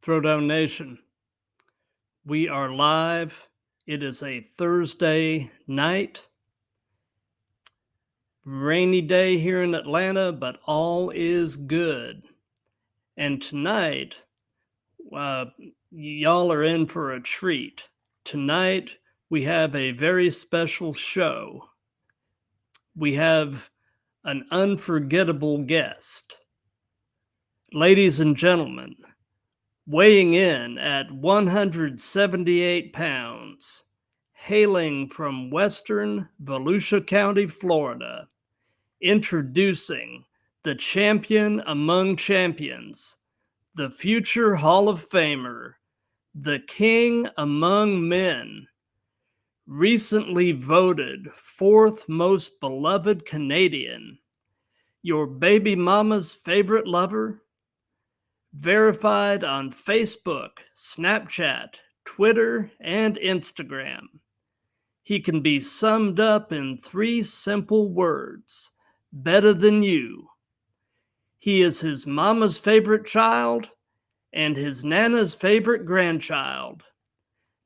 Throwdown Nation, we are live. It is a Thursday night, rainy day here in Atlanta, but all is good. And tonight, uh, y'all are in for a treat. Tonight, we have a very special show. We have an unforgettable guest. Ladies and gentlemen, weighing in at 178 pounds, hailing from western Volusia County, Florida, introducing the champion among champions, the future Hall of Famer, the king among men, recently voted fourth most beloved Canadian, your baby mama's favorite lover, verified on Facebook, Snapchat, Twitter, and Instagram. He can be summed up in three simple words: better than you. He is his mama's favorite child and his nana's favorite grandchild.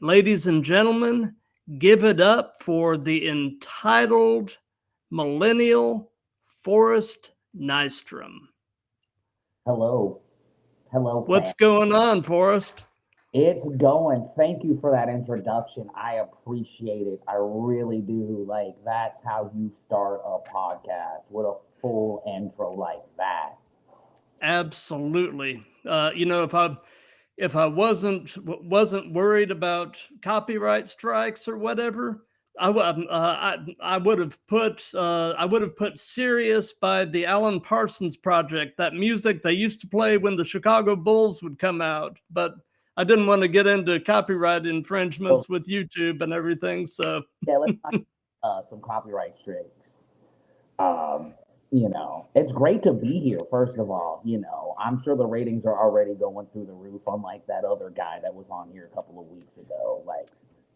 Ladies and gentlemen, give it up for the entitled millennial Forrest Nystrom. Hello. Hello, fam. What's going on, Forrest? It's going. Thank you for that introduction. I appreciate it. I really do. Like, that's how you start a podcast with a full intro like that. Absolutely. If I wasn't worried about copyright strikes or whatever, I would have put "Sirius" by the Alan Parsons Project, that music they used to play when the Chicago Bulls would come out, but I didn't want to get into copyright So, infringements with YouTube and everything. So yeah, let's not some copyright strikes. Um, it's great to be here, first of all. I'm sure the ratings are already going through the roof, unlike that other guy that was on here a couple of weeks ago. Like,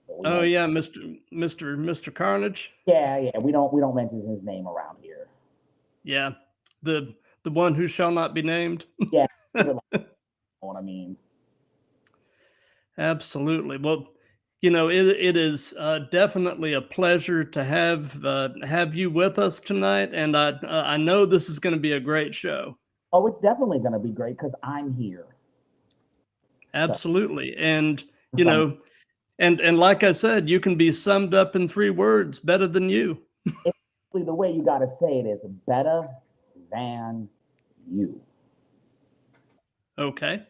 we oh don't, yeah, Mr. Carnage. yeah, we don't mention his name around here. Yeah, the one who shall not be named. Yeah, you know what I mean. Absolutely. Well, it is definitely a pleasure to have you with us tonight, and I know this is going to be a great show. Oh, it's definitely going to be great because I'm here. So, Absolutely, and for you some, know, and like I said, you can be summed up in three words: better than you. it's really the way you got to say it is better than you. Okay.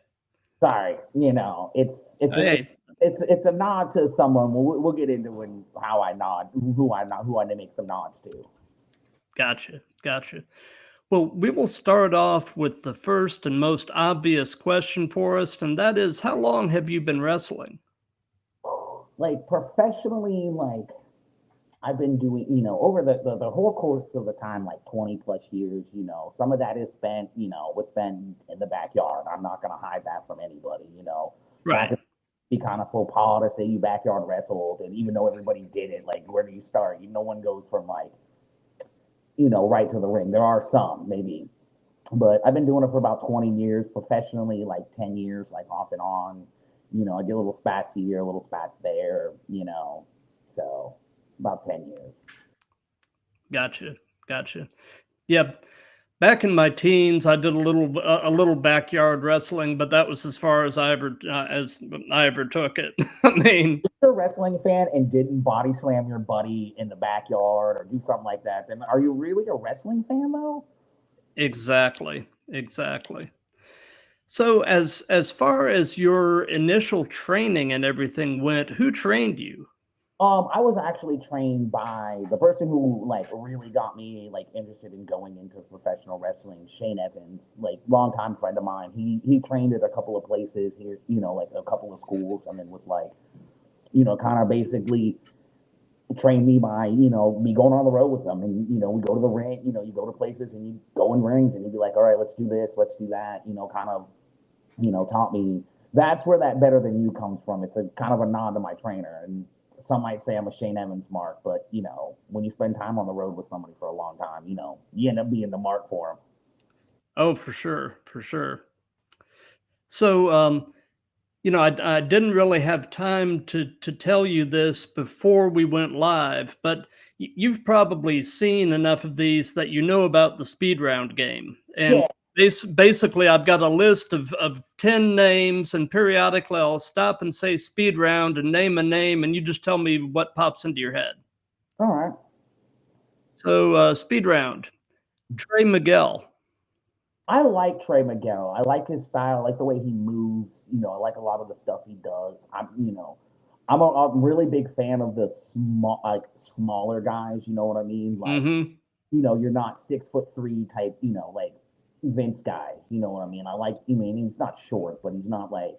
Sorry, Hey, it's a nod to someone. We'll get into it, how I nod, who I make some nods to. gotcha. Well, we will start off with the first and most obvious question for us, and that is, how long have you been wrestling? Like professionally, like I've been doing, over the whole course of the time, like 20 plus years, some of that is spent, was spent in the backyard. I'm not going to hide that from anybody. Back Right. be kind of faux pas to say you backyard wrestled. And even though everybody did it, like, where do you start? No one goes from like, right to the ring. There are some, maybe. But I've been doing it for about 20 years professionally, like 10 years, like off and on. I get little spats here, little spats there. So about 10 years. Gotcha. Gotcha. Yep. Back in my teens, I did a little backyard wrestling, but that was as far as I ever took it. I mean, If you're a wrestling fan and didn't body slam your buddy in the backyard or do something like that, then are you really a wrestling fan though? exactly. So as far as your initial training and everything went, who trained you? I was actually trained by the person who like really got me like interested in going into professional wrestling, Shane Evans, like longtime friend of mine. He trained at a couple of places here, like a couple of schools, and then was like, kind of basically trained me by, me going on the road with them. And, we go to the ring, you go to places and you go in rings and you'd be like, all right, let's do this, let's do that, kind of, taught me. That's where that better than you comes from. It's a kind of a nod to my trainer. And some might say I'm a Shane Evans mark, but when you spend time on the road with somebody for a long time, you end up being the mark for them. Oh, for sure, for sure. So I didn't really have time to tell you this before we went live, but you've probably seen enough of these that you know about the speed round game. And Yeah. basically, I've got a list of 10 names, and periodically I'll stop and say speed round and name a name, and you just tell me what pops into your head. All right. So, speed round, Trey Miguel. I like Trey Miguel. I like his style. I like the way he moves. I like a lot of the stuff he does. I'm a really big fan of the smaller guys. You know what I mean? Like, Mm-hmm. you're not 6'3" type. Like Vince guys. You know what I mean? He's not short, but he's not like.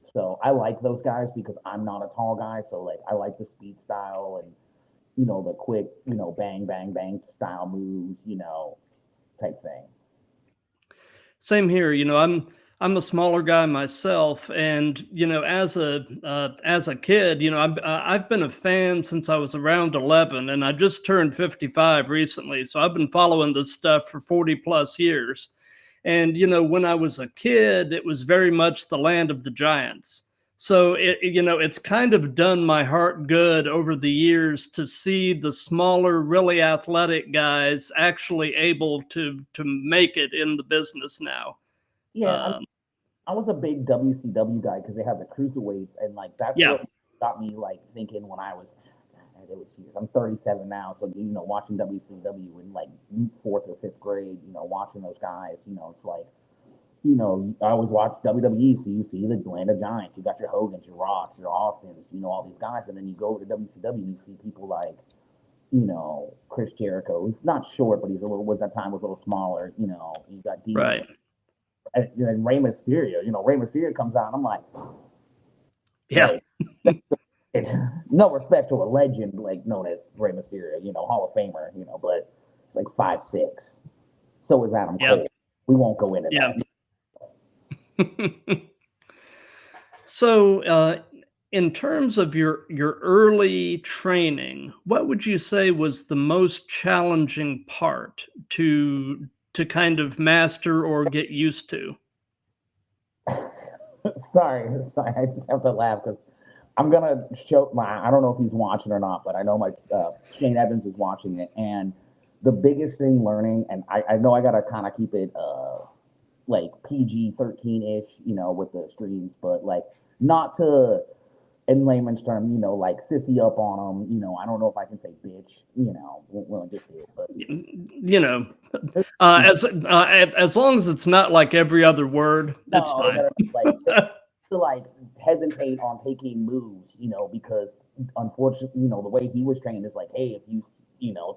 So I like those guys because I'm not a tall guy. So like, I like the speed style and the quick, bang, bang, bang style moves. Type thing. Same here. I'm a smaller guy myself, and as a kid, I've been a fan since I was around 11, and I just turned 55 recently. So I've been following this stuff for 40 plus years. And when I was a kid, it was very much the land of the giants. So it's kind of done my heart good over the years to see the smaller, really athletic guys actually able to make it in the business now. Yeah, Um, I was a big WCW guy because they have the cruiserweights, and like that's yeah, what got me like thinking when I was. It was years. I'm 37 now, so watching WCW in like fourth or fifth grade, watching those guys, it's like, I always watch WWE, so you see the Atlanta Giants, you got your Hogans, your Rocks, your Austins, all these guys, and then you go to WCW, and you see people like, Chris Jericho. He's not short, but he's a little. At that time was a little smaller. You got Dean right. and Rey Mysterio. Rey Mysterio comes out, and I'm Yeah, like, it's no respect to a legend like known as Rey Mysterio, Hall of Famer, but it's like 5'6". So is Adam yeah, Cole. We won't go into yeah. that. So, in terms of your early training, what would you say was the most challenging part to kind of master or get used to? sorry, I just have to laugh because I'm gonna show my. I don't know if he's watching or not, but I know my Shane Evans is watching it, and the biggest thing learning, and I know I gotta kind of keep it like PG-13 ish, with the streams, but like not to, in layman's term, like sissy up on them. I don't know if I can say bitch. We'll just do it, but You know, as long as it's not like every other word, it's no, fine. that are like to like hesitate on taking moves, because unfortunately, the way he was trained is like, hey, if you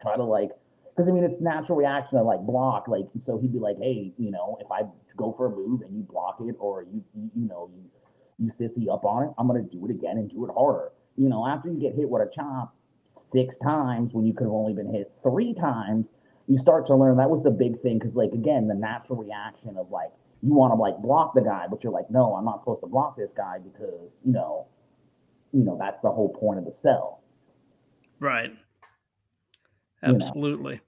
try to like, because it's natural reaction to like block, like, so he'd be like, hey, if I go for a move and you block it, or you sissy up on it, I'm gonna do it again and do it harder. After you get hit with a chop 6 times when you could have only been hit 3 times, you start to learn that was the big thing. Because like again, the natural reaction of like you want to like block the guy, but you're like, no, I'm not supposed to block this guy because that's the whole point of the cell. Right. You know, Absolutely.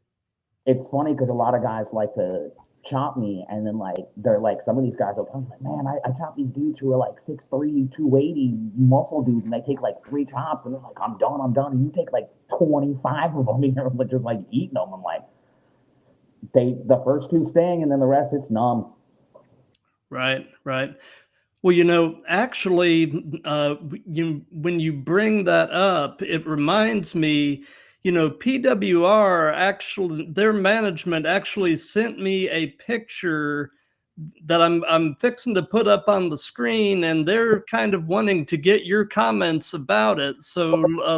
it's funny because a lot of guys like to chop me, and then like they're like some of these guys will tell me like, man, I chop these dudes who are like 6'3", 280 muscle dudes, and they take like 3 chops, and they're like, I'm done, and you take like 25 of them, and you're just like eating them. I'm like, the first 2 sting, and then the rest it's numb. Right. Right. Well, actually, when you bring that up, it reminds me, PWR actually, their management actually sent me a picture that I'm fixing to put up on the screen, and they're kind of wanting to get your comments about it. So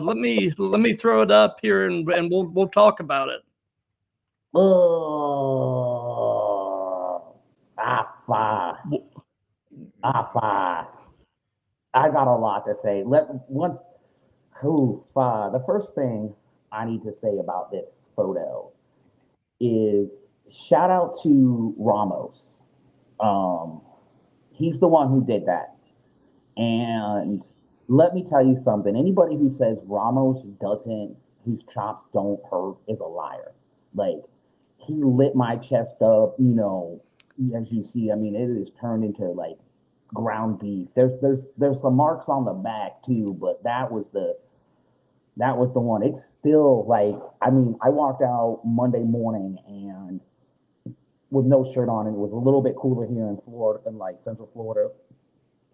let me throw it up here, and we'll talk about it. Oh, ah, W- ah, I got a lot to say. The first thing I need to say about this photo is shout out to Ramos. Um, he's the one who did that. And let me tell you something. Anybody who says whose chops don't hurt is a liar. Like, he lit my chest up, as you see. It is turned into like ground beef. There's some marks on the back too, but that was the one. It's still like, I mean, I walked out Monday morning and with no shirt on, and it was a little bit cooler here in Florida, in like Central Florida,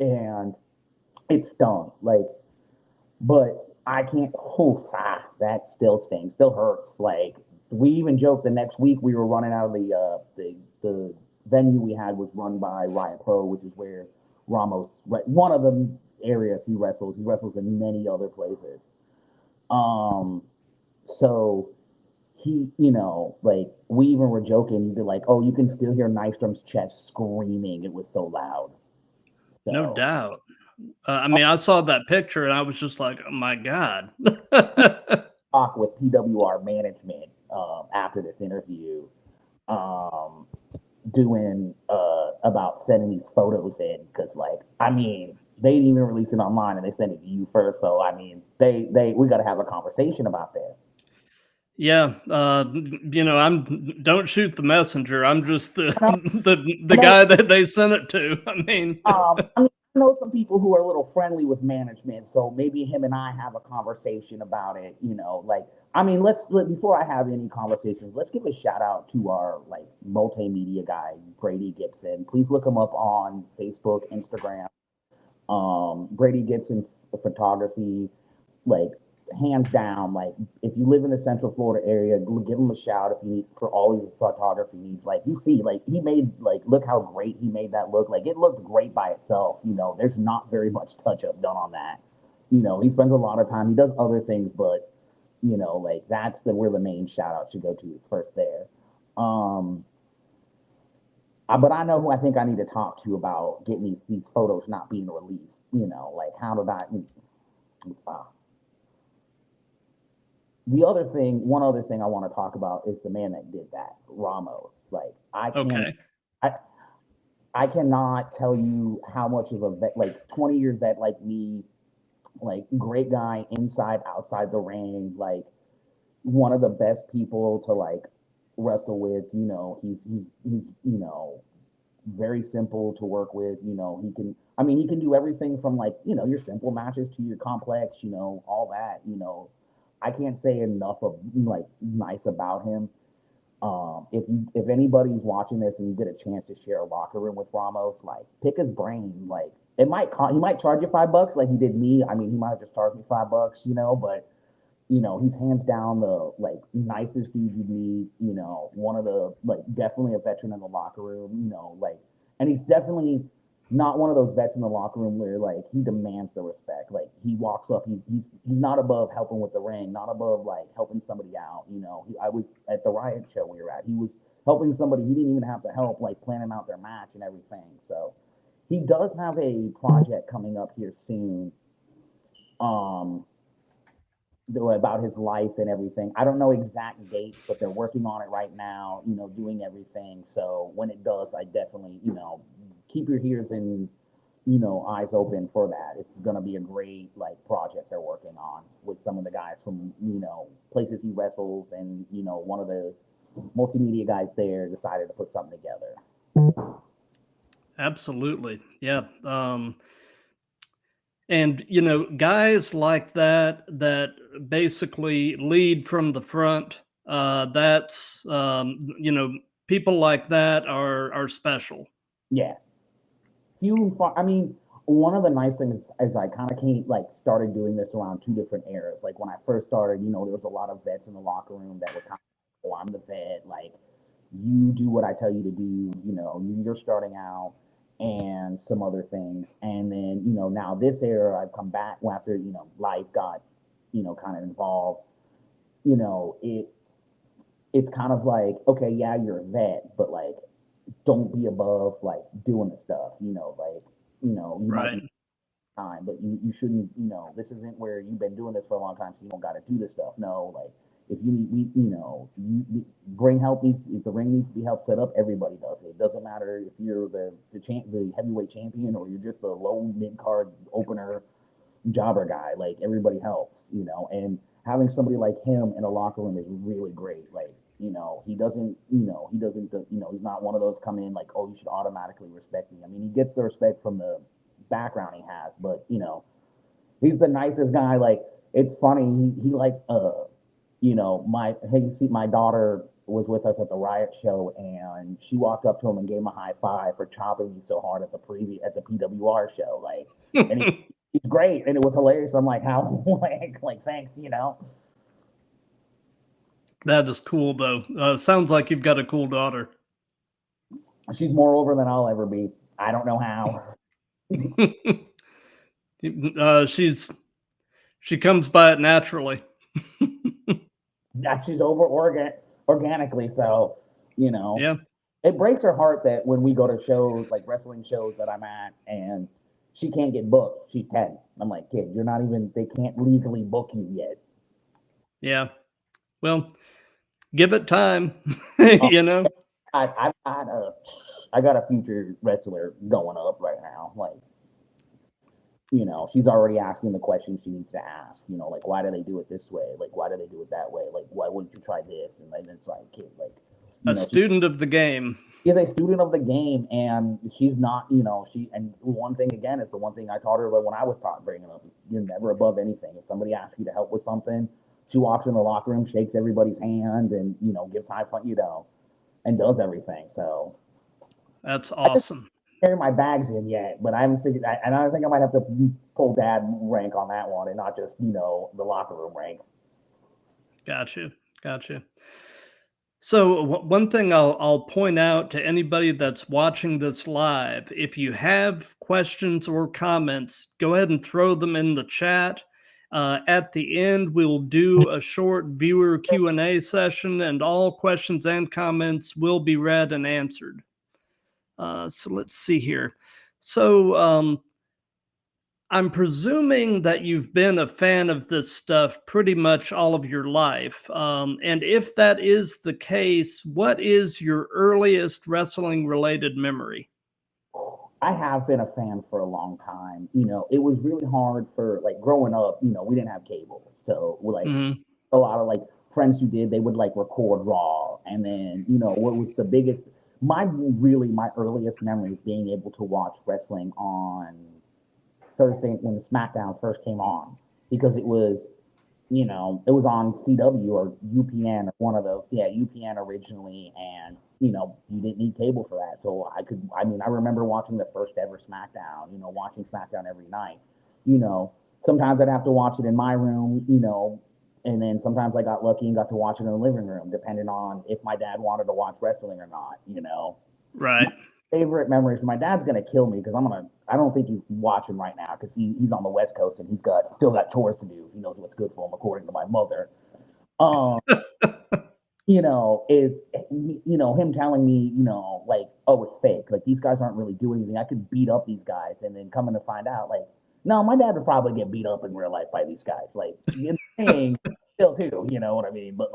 and it stung. Like, but I can't. Oh, that still stings. Still hurts. Like, we even joked the next week we were running out of the venue we had was run by Riot Pro, which is where Ramos, one of the areas he wrestles. He wrestles in many other places. So he, you know, like we even were joking. You'd be like, "Oh, you can still hear Nystrom's chest screaming. It was so loud." No So, doubt. I mean, I saw that picture and I was just like, oh my God. talk with PWR management after this interview, um, doing about sending these photos in because, like, I mean, they didn't even release it online and they sent it to you first. So, I mean, we got to have a conversation about this. Yeah, you know, I'm don't shoot the messenger. I'm just the I the know, guy that they sent it to. I mean, I mean, I know some people who are a little friendly with management, so maybe him and I have a conversation about it. You know, like, I mean, before I have any conversations, let's give a shout out to our like multimedia guy, Brady Gibson. Please look him up on Facebook, Instagram. Brady Gibson Photography, like, hands down, like, if you live in the Central Florida area, give him a shout if you need for all your photography needs. Like, you see, like, he made, like, look how great he made that look. Like, it looked great by itself. You know, there's not very much touch up done on that. You know, he spends a lot of time. He does other things, but you know, like, that's where the main shout out should go to is first there. Um, but I know who I think I need to talk to about getting these photos not being released. You know, like, how did I? Uh, one other thing I want to talk about is the man that did that, Ramos. Like, okay, I, I cannot tell you how much of a vet, like 20 year vet like me, like, great guy inside, outside the ring, like one of the best people to like wrestle with. You know, he's you know, very simple to work with. You know, I mean, he can do everything from, like, you know, your simple matches to your complex, you know, all that. You know, I can't say enough of like nice about him. If anybody's watching this and you get a chance to share a locker room with Ramos, like, pick his brain. Like, he might charge you $5 like he did me. I mean, he might have just charged me $5, you know, but you know, he's hands down the like nicest dude you'd meet. You know, one of the, like, definitely a veteran in the locker room. You know, like, and he's definitely not one of those vets in the locker room where like he demands the respect. Like, he walks up, he's not above helping with the ring, not above like helping somebody out. You know, I was at the Riot show we were at. He was helping somebody he didn't even have to help, like planning out their match and everything. So he does have a project coming up here soon. Um, about his life and everything. I don't know exact dates, but they're working on it right now, you know, doing everything. So when it does, I definitely, you know, keep your ears and, you know, eyes open for that. It's going to be a great, like, project they're working on with some of the guys from, you know, places he wrestles. And, you know, one of the multimedia guys there decided to put something together. absolutely, yeah. And you know, guys like that that basically lead from the front. That's you know, people like that are special. Yeah. Few and far. I mean, one of the nice things is I kind of came, like, started doing this around two different eras. Like, when I first started, you know, there was a lot of vets in the locker room that were kind of, oh, I'm the vet. Like, you do what I tell you to do. You know, you're starting out, and some other things. And then, you know, now this era, I've come back after, you know, life got, you know, kind of involved. You know, it's kind of like, okay, yeah, you're a vet, but like, don't be above like doing the stuff. You know, like, you know, you might Right. be time, but you shouldn't, you know, this isn't where you've been doing this for a long time, so you don't got to do this stuff. No, like, if you need, you know, bring help needs, if the ring needs to be helped set up, everybody does it. It doesn't matter if you're the heavyweight champion or you're just the low mid card opener jobber guy. Like, everybody helps, you know, and having somebody like him in a locker room is really great. Like, He doesn't, he's not one of those come in like, oh, you should automatically respect me. I mean, he gets the respect from the background he has, but he's the nicest guy. Like, it's funny. He likes, my daughter was with us at the Riot show, and she walked up to him and gave him a high five for chopping me so hard at the PWR show. Like, and he's great, and it was hilarious. I'm like, how, like, thanks, That is cool, though. Sounds like you've got a cool daughter. She's more over than I'll ever be. I don't know how. She comes by it naturally. She's over organically, so Yeah. It breaks her heart that when we go to shows, like wrestling shows that I'm at, and she can't get booked. She's 10. I'm like, kid, they can't legally book you yet. Yeah. Well, give it time. I got a future wrestler going up right now. Like, she's already asking the questions she needs to ask. Like, why do they do it this way? Like, why do they do it that way? Like, why wouldn't you try this? And then it's like, kid, like, a student of the game. She's a student of the game, and she's not, and one thing again is the one thing I taught her when I was bringing up, you're never above anything. If somebody asks you to help with something, she walks in the locker room, shakes everybody's hand, and gives high five, and does everything. So that's awesome. I carry my bags in yet, but I haven't figured. And I think I might have to pull dad rank on that one, and not just the locker room rank. Gotcha. So one thing I'll point out to anybody that's watching this live, if you have questions or comments, go ahead and throw them in the chat. At the end, we'll do a short viewer Q&A session, and all questions and comments will be read and answered. So let's see here. So I'm presuming that you've been a fan of this stuff pretty much all of your life. And if that is the case, what is your earliest wrestling-related memory? I have been a fan for a long time. It was really hard for, like, growing up, we didn't have cable. So, like, a lot of, like, friends who did, they would, like, record Raw. And then, what was the biggest, my earliest memory is being able to watch wrestling on Thursday when SmackDown first came on, because it was on CW or UPN, one of those, UPN originally, and you didn't need cable for that. So I remember watching the first ever SmackDown, watching SmackDown every night. Sometimes I'd have to watch it in my room, and then sometimes I got lucky and got to watch it in the living room, depending on if my dad wanted to watch wrestling or not, Right. My favorite memories, my dad's going to kill me because I don't think he's watching right now because he's on the West Coast and he's still got chores to do. He knows what's good for him, according to my mother. Is him telling me, like, oh, it's fake. Like, these guys aren't really doing anything. I could beat up these guys, and then coming to find out, like, no, my dad would probably get beat up in real life by these guys. Like, still too, you know what I mean? But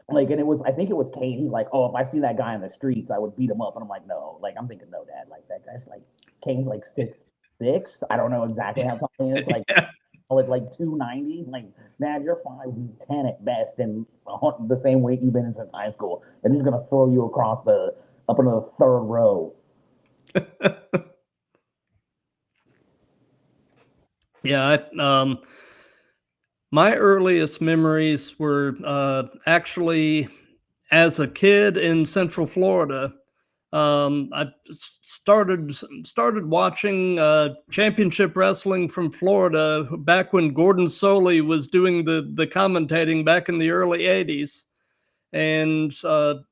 and I think it was Kane. He's like, oh, if I see that guy in the streets, I would beat him up. And I'm like, no. Like, I'm thinking, no, Dad. Like, that guy's like, Kane's like 6'6". I don't know exactly how tall he is. Like, like 290. Like, Dad, you're 5'10" at best, and the same weight you've been in since high school. And he's gonna throw you across up into the third row. Yeah. My earliest memories were actually as a kid in Central Florida. I started watching championship wrestling from Florida back when Gordon Soley was doing the commentating back in the early 80s. And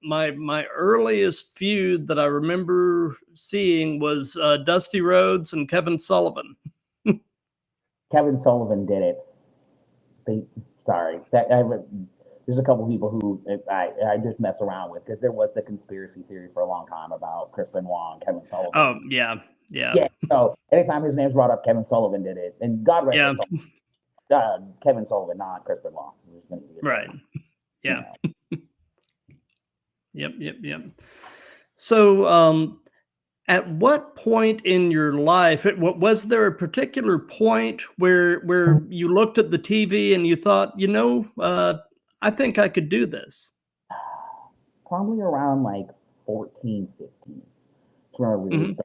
my earliest feud that I remember seeing was Dusty Rhodes and Kevin Sullivan. Kevin Sullivan did it. There's a couple people who I just mess around with, because there was the conspiracy theory for a long time about Chris Benoit and Kevin Sullivan. Oh, yeah. So anytime his name's brought up, Kevin Sullivan did it, and God rest his soul. Kevin Sullivan, not Chris Benoit. Right. Yeah. Yep. So, at what point in your life, was there a particular point where you looked at the TV and you thought, I think I could do this? probably around like 14, 15. That's when I really Hmm. started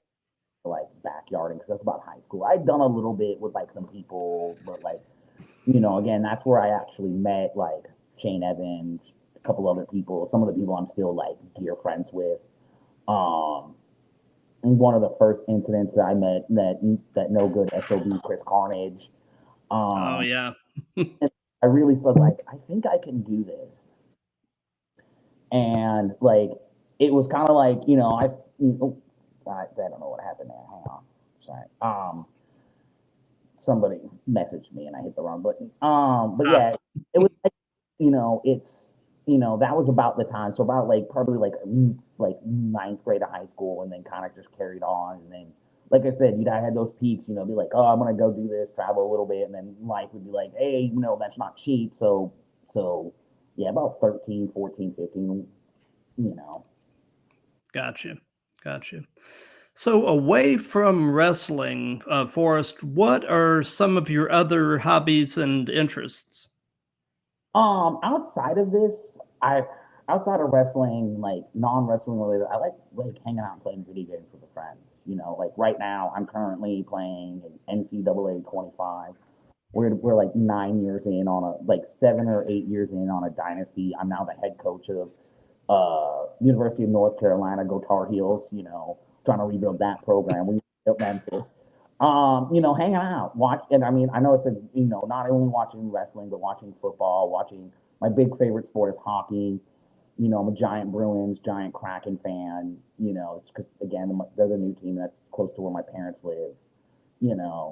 like backyarding because that's about high school. I'd done a little bit with like some people, but like, again, that's where I actually met like Shane Evans, a couple other people, some of the people I'm still like dear friends with. Um, and one of the first incidents that I met that no good SOB Chris Carnage. Oh Um, yeah. and I really said like, I think I can do this, and like it was kind of like I don't know what happened there. Hang on, sorry. Somebody messaged me and I hit the wrong button. But Ah, yeah, it was like, it's that was about the time. So about like probably like ninth grade of high school, and then kind of just carried on. And then, like I said, I had those peaks. Be like, oh, I'm gonna go do this, travel a little bit, and then life would be like, hey, that's not cheap. So yeah, about 13, 14, 15. You know. gotcha. Gotcha. So, away from wrestling, Forrest, what are some of your other hobbies and interests? Outside of this, outside of wrestling, like non-wrestling related, I like hanging out and playing video games with the friends. Like right now, I'm currently playing NCAA 25. We're like 9 years in on a like 7 or 8 years in on a dynasty. I'm now the head coach of University of North Carolina, go Tar Heels. Trying to rebuild that program. We built Memphis. Hanging out, watch, and I mean, I know it's not only watching wrestling, but watching football, watching my big favorite sport is hockey. I'm a giant Bruins, giant Kraken fan. It's because again, they're the new team that's close to where my parents live.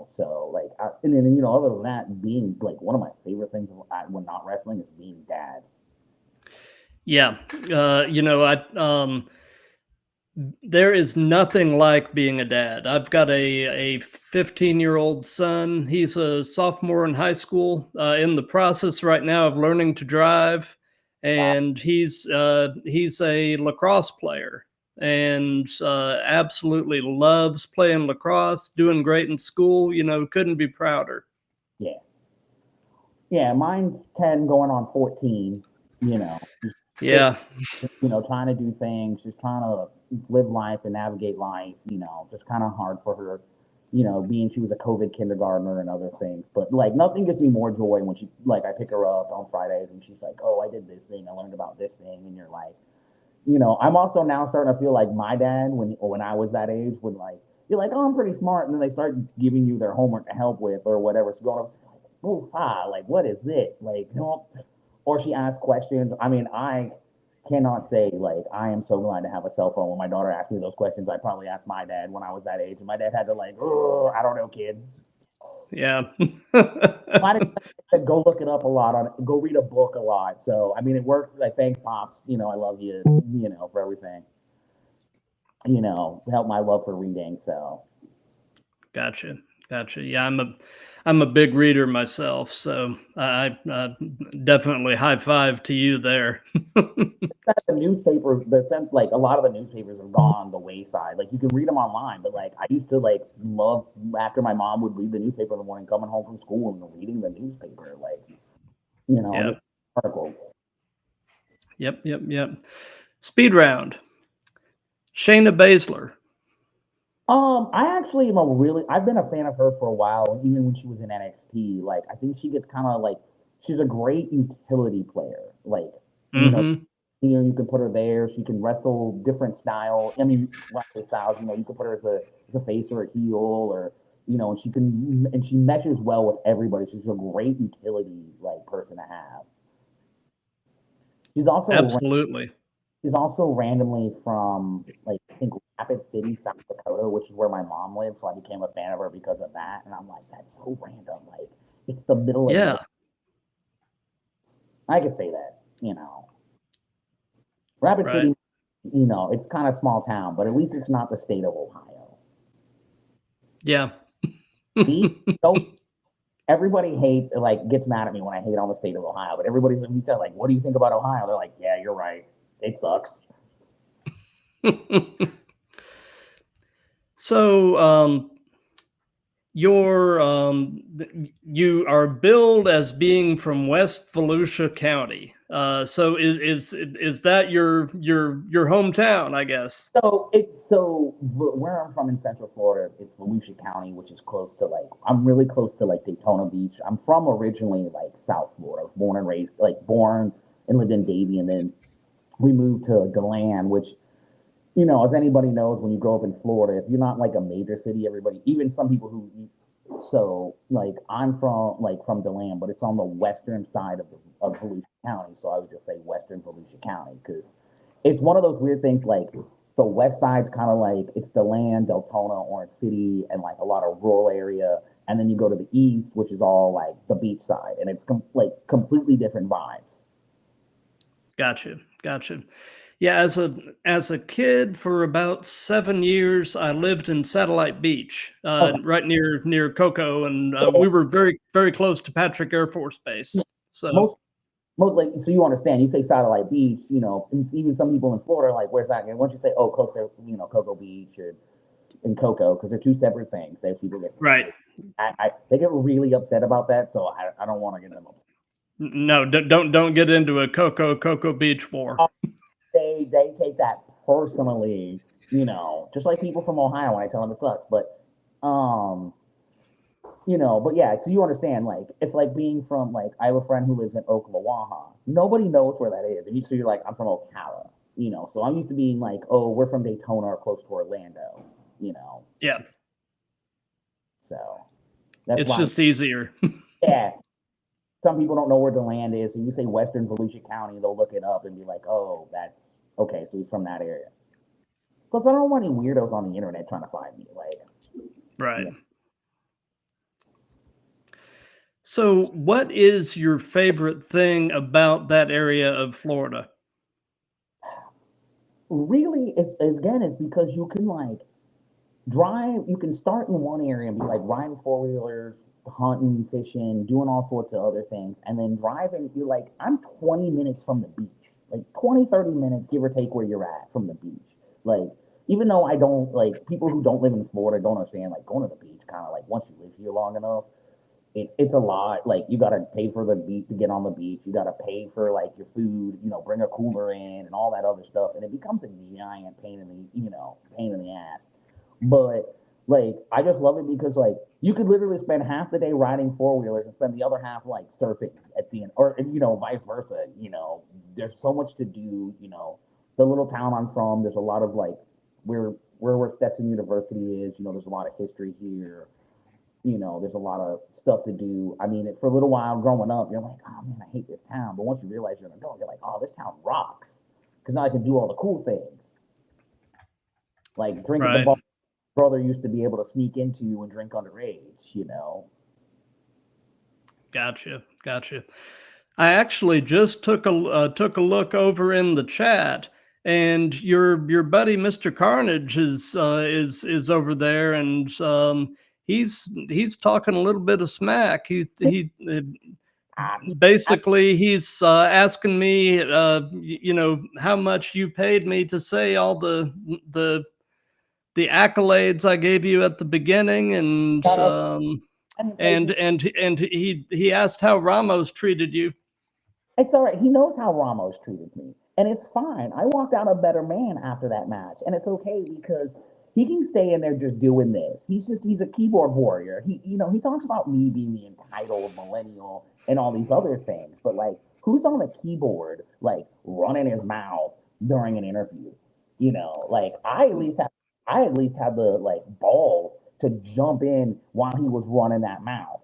So like, and then other than that, being like one of my favorite things when not wrestling is being dad. Yeah, I there is nothing like being a dad. I've got a 15-year-old son. He's a sophomore in high school, in the process right now of learning to drive, Wow. and he's a lacrosse player and absolutely loves playing lacrosse, doing great in school. Couldn't be prouder. Yeah. Yeah. Mine's 10 going on 14. You know, Yeah, trying to do things, just trying to live life and navigate life, just kind of hard for her, being she was a COVID kindergartner and other things. But like nothing gives me more joy when like I pick her up on Fridays and she's like, oh, I did this thing, I learned about this thing. And you're like, I'm also now starting to feel like my dad when I was that age, when like, you're like, oh, I'm pretty smart. And then they start giving you their homework to help with or whatever. So going up, like, oh, like, what is this? Like, or she asks questions. I mean, I cannot say like I am so glad to have a cell phone. When my daughter asked me those questions, I probably asked my dad when I was that age, and my dad had to like, oh, I don't know, kid. yeah. My dad said go look it up a lot go read a book a lot. So I mean, it worked. Like, thanks, pops. I love you. For everything. Help my love for reading. So Gotcha. Gotcha. Yeah, I'm a big reader myself, so I definitely high five to you there. the newspaper, the sense like a lot of the newspapers have gone the wayside. Like you can read them online, but like I used to like love after my mom would read the newspaper in the morning, coming home from school and reading the newspaper, like Yeah. just articles. Yep. Yep. Yep. Speed round. Shayna Baszler. I actually am I've been a fan of her for a while, even when she was in NXT. Like I think she gets kind of like she's a great utility player. Like Mm-hmm. you can put her there. She can wrestle different style. I mean, wrestling styles. You can put her as a face or a heel, or and she meshes well with everybody. She's a great utility like person to have. She's also Absolutely. she's also randomly from like I think Rapid City, South Dakota, which is where my mom lives. So I became a fan of her because of that. And I'm like, that's so random. Like it's the middle of nowhere. Yeah. I could say that. Rapid Right. City, it's kind of small town, but at least it's not the state of Ohio. Yeah. The so everybody hates like gets mad at me when I hate on the state of Ohio, but everybody's like, what do you think about Ohio? They're like, yeah, you're right. It sucks. So, you are billed as being from West Volusia County. So is that your hometown, I guess? So where I'm from in Central Florida, it's Volusia County, which is close to like I'm really close to like Daytona Beach. I'm from originally like South Florida, born and raised, like born and lived in Davie, and then we moved to DeLand, which as anybody knows, when you grow up in Florida, if you're not like a major city, everybody, even some people so like I'm from DeLand, but it's on the western side of Volusia County, so I would just say Western Volusia County because it's one of those weird things. Like the west side's kind of like it's DeLand, Deltona, Orange City, and like a lot of rural area, and then you go to the east, which is all like the beach side, and it's like completely different vibes. Gotcha. Yeah, as a kid for about 7 years, I lived in Satellite Beach, Okay. right near Cocoa, and we were very close to Patrick Air Force Base. So Most like so you understand. You say Satellite Beach, and even some people in Florida are like, "Where's that?" And once you say, "Oh, close to Cocoa Beach or in Cocoa," because they're two separate things. There's people get right. they get really upset about that. So I don't want to get them upset. No, don't get into a Cocoa Beach war. They take that personally, just like people from Ohio when I tell them it sucks. But yeah, so you understand, like it's like being from like I have a friend who lives in Ocklawaha. Nobody knows where that is, and so you're like, I'm from Ocala, So I'm used to being like, oh, we're from Daytona or close to Orlando, Yeah. So it's just easier. Yeah. Some people don't know where the land is. So you say Western Volusia County, they'll look it up and be like, oh, that's okay. So he's from that area. Because I don't want any weirdos on the internet trying to find me. Like, right. So, what is your favorite thing about that area of Florida? Really, is because you can like drive. You can start in one area and be like riding 4-wheelers, hunting, fishing, doing all sorts of other things, and then driving. You're like, I'm 20 minutes from the beach, like 20, 30 minutes, give or take, where you're at from the beach. Like, even though I don't like people who don't live in Florida don't understand like going to the beach. Kind of like once you live here long enough. It's a lot. Like you got to pay for the beach to get on the beach. You got to pay for like your food. Bring a cooler in and all that other stuff, and it becomes a giant pain in the ass. But like I just love it because like you could literally spend half the day riding 4-wheelers and spend the other half like surfing at the end, or vice versa. There's so much to do. The little town I'm from, there's a lot of like where Stetson University is. There's a lot of history here. There's a lot of stuff to do. I mean, for a little while growing up, you're like, oh man, I hate this town. But once you realize you're an adult, you're like, oh, this town rocks. Because now I can do all the cool things. Like drink at the bar brother used to be able to sneak into and drink underage, Gotcha. I actually just took a look over in the chat, and your buddy Mr. Carnage is over there, and he's talking a little bit of smack. He basically he's asking me, how much you paid me to say all the accolades I gave you at the beginning, and he asked how Ramos treated you. It's all right. He knows how Ramos treated me, and it's fine. I walked out a better man after that match, and it's okay because he can stay in there just doing this. He's a keyboard warrior. He talks about me being the entitled millennial and all these other things, but like, who's on the keyboard like running his mouth during an interview? Like I at least had the like balls to jump in while he was running that mouth.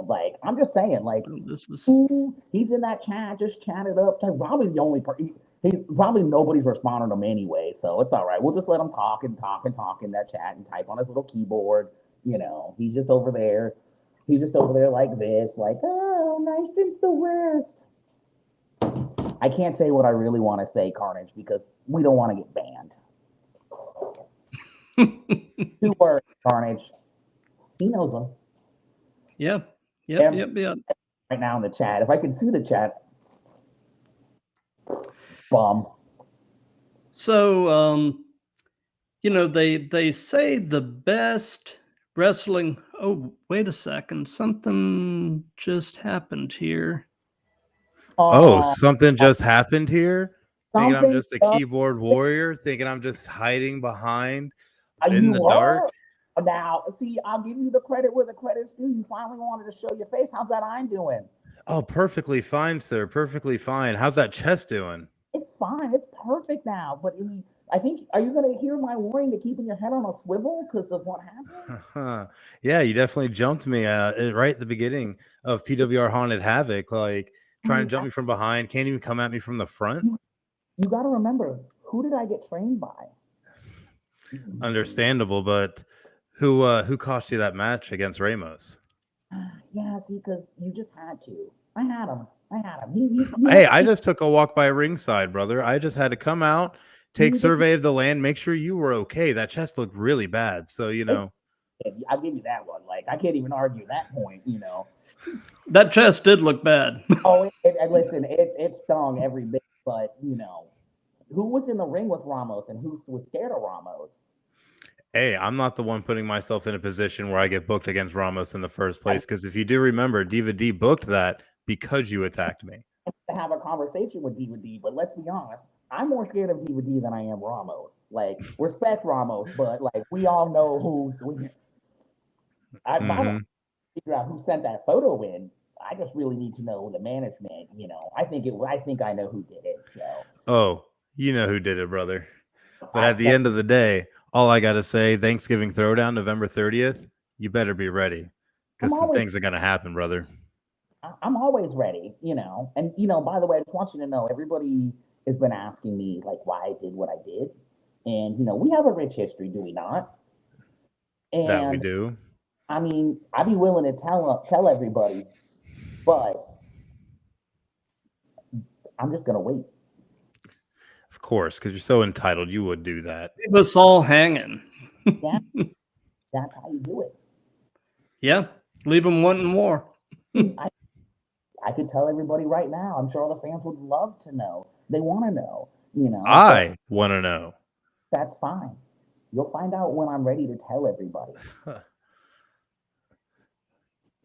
Like I'm just saying, like he's in that chat, just chat it up. Probably the only part. He's probably nobody's responding to him anyway, so it's all right. We'll just let him talk in that chat and type on his little keyboard. He's just over there. He's just over there like this, like, oh, Nystrom's the worst. I can't say what I really want to say, Carnage, because we don't want to get banned. 2 words, Carnage. He knows them. Yep. Right now in the chat, if I could see the chat, bum. So, they say the best wrestling. Oh, wait a second, something just happened here. Oh, Uh, something just happened here? Thinking I'm something just a keyboard warrior? Thinking I'm just hiding behind in you the dark? were. Now, see, I'll give you the credit where the credit's due. You finally wanted to show your face. How's that I'm doing? Oh, perfectly fine, sir. Perfectly fine. How's that chest doing? It's fine. It's perfect now. But I think, are you going to hear my warning to keeping your head on a swivel because of what happened? Yeah, you definitely jumped me right at the beginning of PWR Haunted Havoc, like I trying to mean, jump me from behind, can't even come at me from the front. you got to remember, who did I get trained by? Understandable, but who cost you that match against Ramos? Yeah, see, because you just had to. I had him. I had him. He Hey, had I to, just took a walk by ringside, brother. I just had to come out, take survey of the land, make sure you were okay. That chest looked really bad, so I'll give you that one. Like, I can't even argue that point. That chest did look bad. Oh, listen, it stung every bit, but who was in the ring with Ramos and who was scared of Ramos? Hey, I'm not the one putting myself in a position where I get booked against Ramos in the first place. Because if you do remember, Diva D booked that because you attacked me. To have a conversation with Diva D, but let's be honest, I'm more scared of Diva D than I am Ramos. Like, respect Ramos, but like we all know who's. I Mhm. figure out who sent that photo in. I just really need to know the management. I think I know who did it. So. Oh, you know who did it, brother. But I, at the end of the day, all I got to say, Thanksgiving Throwdown, November 30th, you better be ready because some things are going to happen, brother. I'm always ready, And by the way, I just want you to know everybody has been asking me like why I did what I did, and we have a rich history, do we not? That we And do. I mean, I'd be willing to tell everybody, but I'm just gonna wait. Of course, because you're so entitled, you would do that. Leave us all hanging. Yeah, that's how you do it. Yeah, leave them wanting more. I could tell everybody right now. I'm sure all the fans would love to know. They want to know. I want to know. That's fine. You'll find out when I'm ready to tell everybody.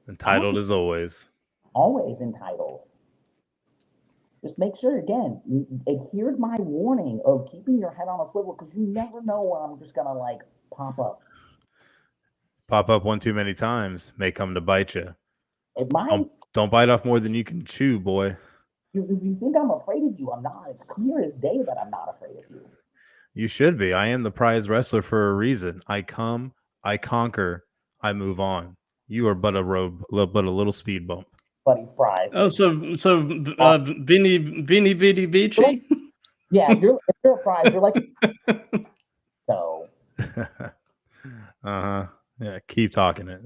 Entitled as always. Always entitled. Just make sure, again, you adhere to my warning of keeping your head on a swivel because you never know when I'm just going to, like, pop up. Pop up one too many times may come to bite you. It might. Don't bite off more than you can chew, boy. If you think I'm afraid of you, I'm not. It's clear as day that I'm not afraid of you. You should be. I am the prize wrestler for a reason. I come, I conquer, I move on. You are but a little speed bump. Buddy's prize. Oh, so Vini Vidi Vici? Yeah, if you're a prize, you're like so. Yeah, keep talking it.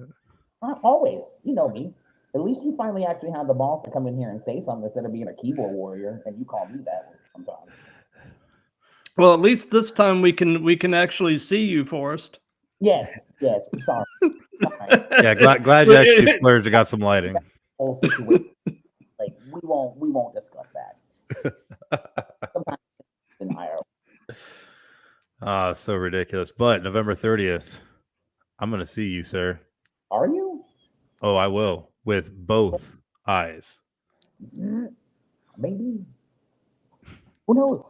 Always, you know me. At least you finally actually had the balls to come in here and say something instead of being a keyboard warrior, and you call me that sometimes. Well, at least this time we can actually see you, Forrest. Yes. Sorry. Yeah, glad you actually splurged and got some lighting. Whole situation. Like we won't discuss that. Sometimes in IRL. So ridiculous. But November 30th, I'm gonna see you, sir. Are you? Oh, I will. With both eyes. Maybe. Who knows?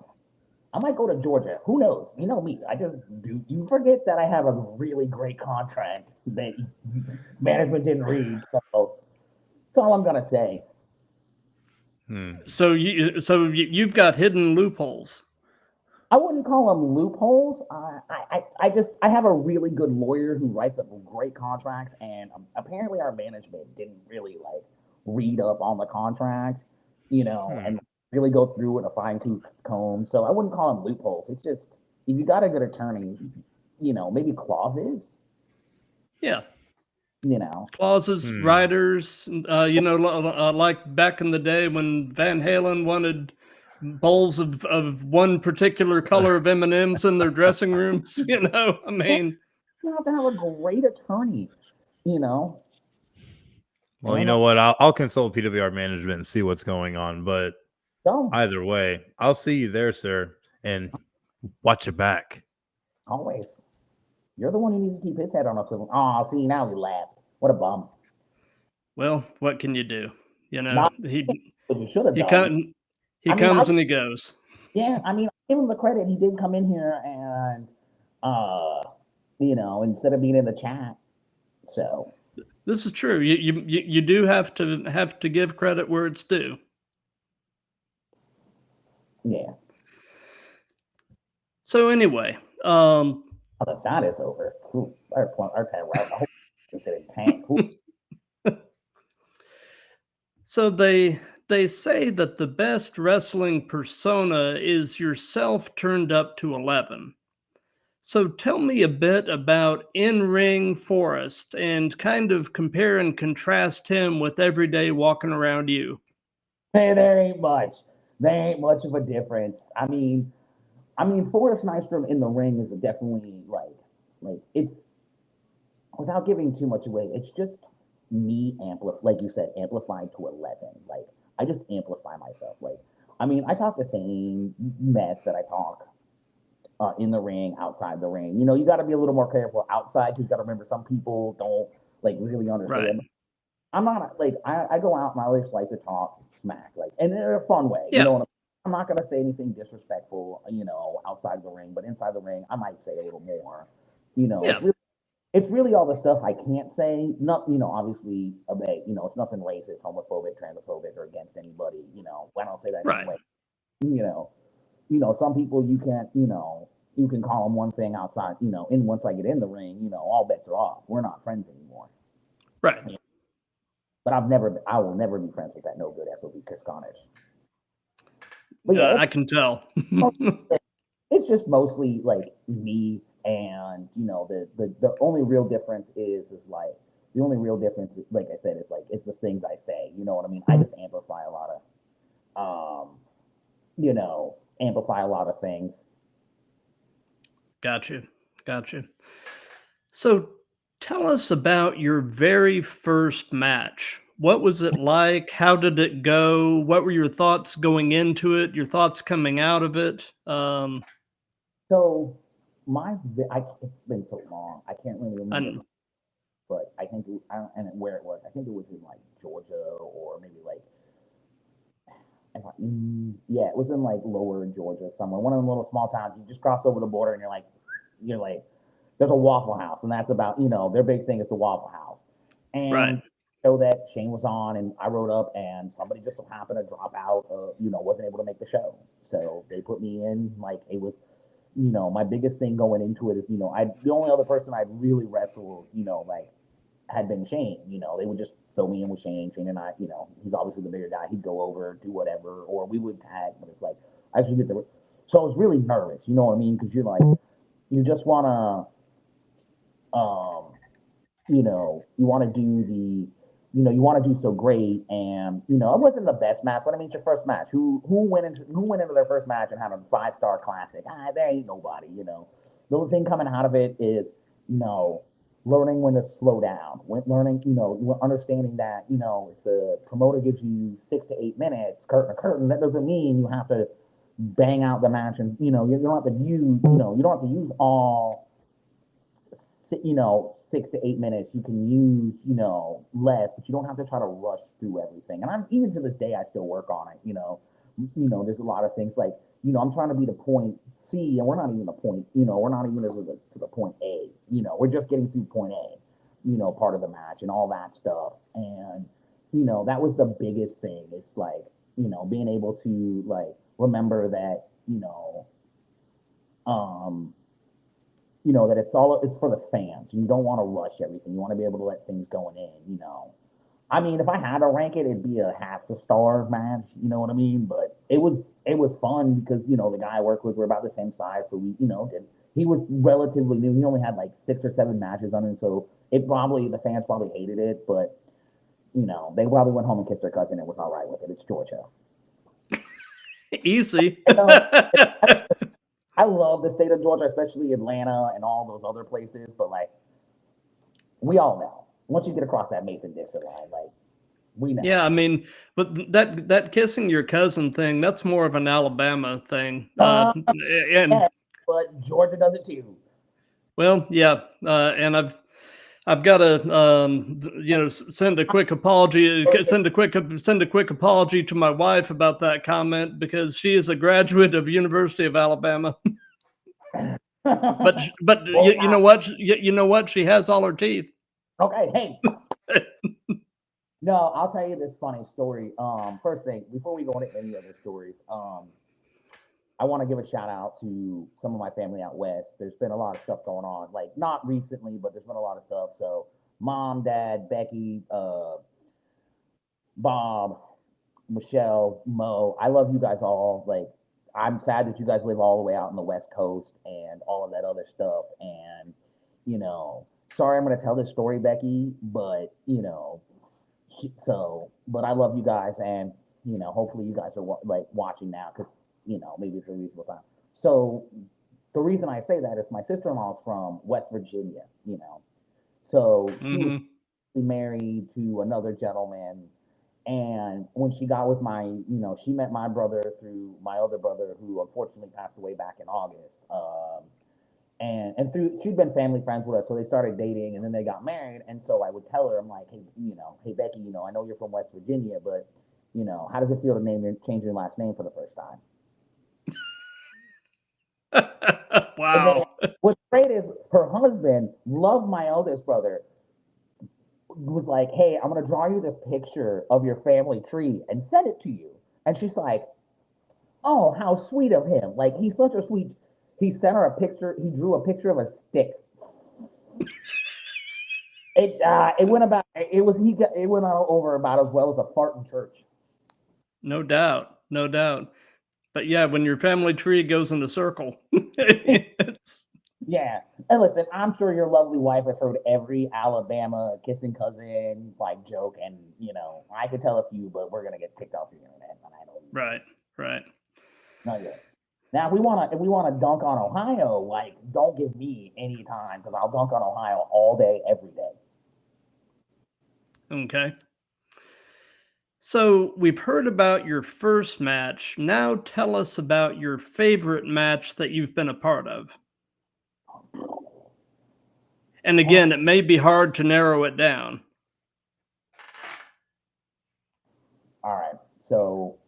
I might go to Georgia. Who knows? You know me. I just do. You forget that I have a really great contract that management didn't read. So that's all I'm gonna say. So you've got hidden loopholes. I wouldn't call them loopholes. I have a really good lawyer who writes up great contracts, and apparently our management didn't really like read up on the contract, and really go through with a fine tooth comb. So I wouldn't call them loopholes. It's just if you got a good attorney, maybe clauses. Yeah. Clauses, riders, like back in the day when Van Halen wanted bowls of one particular color of M&Ms in their dressing rooms. I mean, you have to have a great attorney. Well, you know what? I'll consult PWR management and see what's going on. But either way, I'll see you there, sir. And watch your back. Always. You're the one who needs to keep his head on a swivel. Oh, see, now he laughed. What a bum. Well, what can you do? What you should have He done. comes and he goes. Yeah, I mean, I give him the credit. He did come in here and, instead of being in the chat. So this is true. You do have to give credit where it's due. Yeah. So anyway, that is over. Ooh, I hope considered tank. So they say that the best wrestling persona is yourself turned up to 11. So tell me a bit about in-ring Forrest and kind of compare and contrast him with everyday walking around you. Hey, there ain't much of a difference. I mean, Forrest Nystrom in the ring is definitely like it's, without giving too much away, it's just me like you said, amplified to 11. Like I just amplify myself. Like, I mean, I talk the same mess that I talk in the ring, outside the ring. You got to be a little more careful outside because you got to remember some people don't like really understand. Right. I'm not like I go out and I always like to talk smack, like, and in a fun way. Yeah. I'm not gonna say anything disrespectful, outside the ring, but inside the ring, I might say a little more. Yeah. It's really all the stuff I can't say. Not, obviously, it's nothing racist, homophobic, transphobic, or against anybody. I don't say that Right. anyway. Some people you can't, you can call them one thing outside, and once I get in the ring, all bets are off. We're not friends anymore. Right. But I will never be friends with that no good SOB Chris Connors. But yeah, I can tell. It's just mostly like me, and the only real difference is like I said, is like it's the things I say. You know what I mean? I just amplify a lot of things. Gotcha. So tell us about your very first match. What was it like? How did it go? What were your thoughts going into it? Your thoughts coming out of it? So it's been so long, I can't really remember. But I think and where it was. I think it was in like Georgia, or maybe like, it was in like lower Georgia somewhere. One of the little small towns. You just cross over the border, and you're like, there's a Waffle House, and that's about, their big thing is the Waffle House. And right. So that Shane was on, and I rode up, and somebody just so happened to drop out. Wasn't able to make the show, so they put me in. Like, it was, my biggest thing going into it is, the only other person I'd really wrestled, like, had been Shane. They would just throw me in with Shane. Shane and I, he's obviously the bigger guy. He'd go over, do whatever, or we would tag. But it's like I actually get the. So I was really nervous. You know what I mean? Because you're like, you just wanna, you want to do the. You want to do so great, and it wasn't the best match, but I mean, it's your first match. Who went into their first match and had a 5-star classic? There ain't nobody. The only thing coming out of it is, learning when to slow down, learning, understanding that, if the promoter gives you 6 to 8 minutes, curtain to curtain, that doesn't mean you have to bang out the match, and you don't have to use, you don't have to use all 6 to 8 minutes. You can use, less, but you don't have to try to rush through everything. And I'm, even to this day, I still work on it. There's a lot of things like, I'm trying to be to point C, and we're not even a point, we're not even to the point A. We're just getting through point A, part of the match and all that stuff. And, that was the biggest thing. It's like, being able to like remember that, that it's for the fans. You don't want to rush everything. You want to be able to let things going in, I mean, if I had to rank it, it'd be a 0.5 star match. You know what I mean? But it was fun because, the guy I worked with, we're about the same size. So we, he was relatively new. He only had like 6 or 7 matches on him. So the fans probably hated it, but they probably went home and kissed their cousin and was all right with it. It's Georgia. Easy. I love the state of Georgia, especially Atlanta and all those other places. But like, we all know, once you get across that Mason-Dixon line, like, we know. Yeah, I mean, but that kissing your cousin thing, that's more of an Alabama thing. Yeah, but Georgia does it too. Well, yeah, and I've got to, send a quick apology. Send a quick apology to my wife about that comment because she is a graduate of University of Alabama. but well, you know what? You know what? She has all her teeth. Okay, hey. No, I'll tell you this funny story. First thing, before we go into any other stories, I want to give a shout out to some of my family out west. There's been a lot of stuff going on, like not recently, but there's been a lot of stuff. So, mom, dad, Becky, Bob, Michelle, Mo, I love you guys all. Like, I'm sad that you guys live all the way out in the West Coast and all of that other stuff. And, sorry I'm going to tell this story, Becky, but, but I love you guys. And, hopefully you guys are watching now because, maybe it's a reasonable time. So the reason I say that is my sister-in-law is from West Virginia, so she was married to another gentleman. And when she got with she met my brother through my other brother who unfortunately passed away back in August. And she'd been family friends with us, so they started dating and then they got married. And so I would tell her, I'm like, hey Becky, I know you're from West Virginia, but how does it feel to change your last name for the first time? Wow. What's great is her husband loved my eldest brother, was like, hey, I'm going to draw you this picture of your family tree and send it to you. And she's like, oh, how sweet of him. Like, he's such a sweet, he sent her a picture. He drew a picture of a stick. It went over about as well as a fart in church. No doubt. But yeah, when your family tree goes in a circle. Yeah. And listen, I'm sure your lovely wife has heard every Alabama kissing cousin joke. And, I could tell a few, but we're going to get kicked off the internet. And I don't. Right. Not yet. Now, if we want to dunk on Ohio, don't give me any time because I'll dunk on Ohio all day, every day. Okay. So we've heard about your first match. Now tell us about your favorite match that you've been a part of. And again, it may be hard to narrow it down. All right. So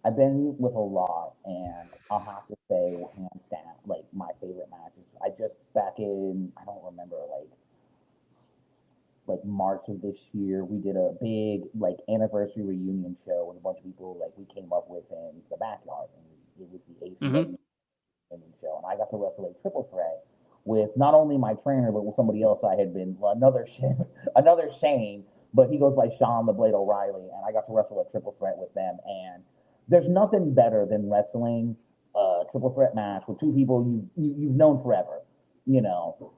I've been with a lot, and I'll have to say, hands down, my favorite matches. I just back in, I don't remember, March of this year, we did a big anniversary reunion show with a bunch of people we came up with in the backyard, and it was the ACW reunion show, and I got to wrestle a triple threat with not only my trainer but with somebody else I had been another Shane, but he goes by Sean the Blade O'Reilly, and I got to wrestle a triple threat with them. And there's nothing better than wrestling a triple threat match with two people you've known forever.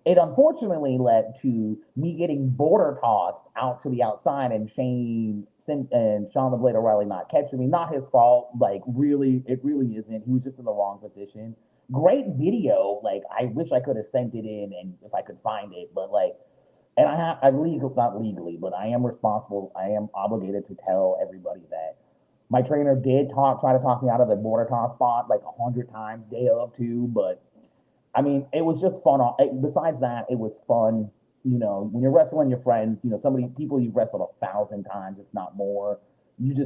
It unfortunately led to me getting border tossed out to the outside and Sean the Blade O'Reilly not catching me. Not his fault. It really isn't. He was just in the wrong position. Great video. I wish I could have sent it in and if I could find it, but and not legally, but I am responsible. I am obligated to tell everybody that my trainer did try to talk me out of the border toss spot 100 times, day of too, but I mean, it was just fun. Besides that, it was fun. When you're wrestling your friends, people you've wrestled 1,000 times, if not more. It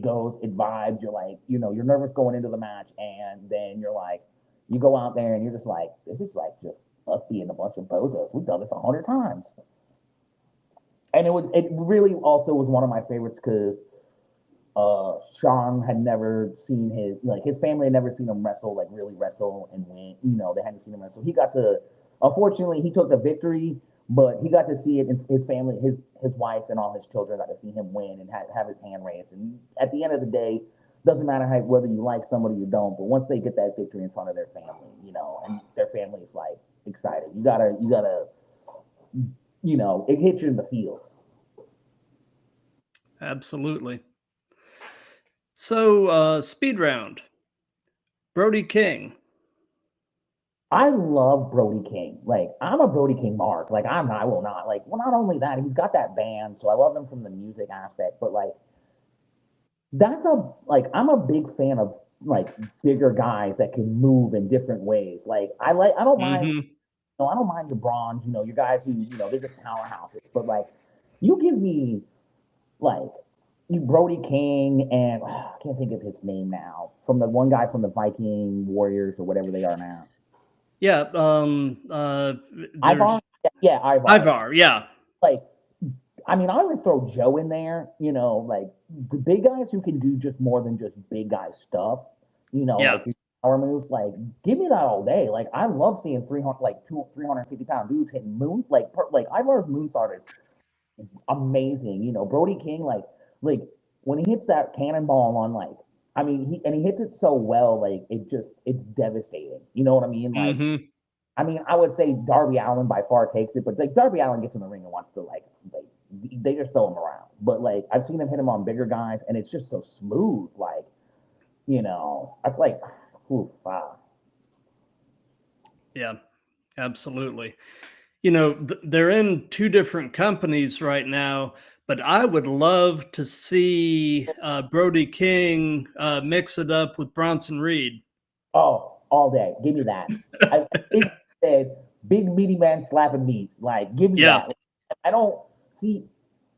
vibes. You're you're nervous going into the match, and then you go out there and you're just this is just us being a bunch of bozos. We've done this 100 times, and it really also was one of my favorites because Sean had never seen his family had never seen him wrestle, really wrestle and win. They hadn't seen him wrestle. He got to, unfortunately, he took the victory, but he got to see it in his family, his wife and all his children got to see him win and have his hand raised. And at the end of the day, doesn't matter whether you like somebody or don't, but once they get that victory in front of their family, and their family's excited, you gotta, it hits you in the feels. Absolutely. So, speed round. Brody King. I love Brody King. I'm a Brody King mark. I will not. Well, not only that, he's got that band, so I love him from the music aspect, but I'm a big fan of bigger guys that can move in different ways. I don't mind No, I don't mind your bronze, your guys who, they're just powerhouses. But like, you give me like Brody King and I can't think of his name now. From the one guy from the Viking Warriors or whatever they are now. Yeah. Ivar? Yeah, Ivar. Ivar, yeah. Like, I mean, I would throw Joe in there, like the big guys who can do just more than just big guy stuff, like power moves. Like, give me that all day. Like, I love seeing 350-pound dudes hitting moon, like Ivar's moonsault is amazing. Brody King, like when he hits that cannonball on, like, I mean, he hits it so well, like it's devastating. You know what I mean? Like, I mean, I would say Darby Allin by far takes it, but like Darby Allin gets in the ring and wants to like they just throw him around. But like I've seen him hit him on bigger guys, and it's just so smooth. Like, that's like, oof, wow. Yeah, absolutely. They're in two different companies right now, but I would love to see Brody King mix it up with Bronson Reed. Oh, all day. Give me that. I said, big meaty man slapping meat. Like, give me that. Like, I don't see,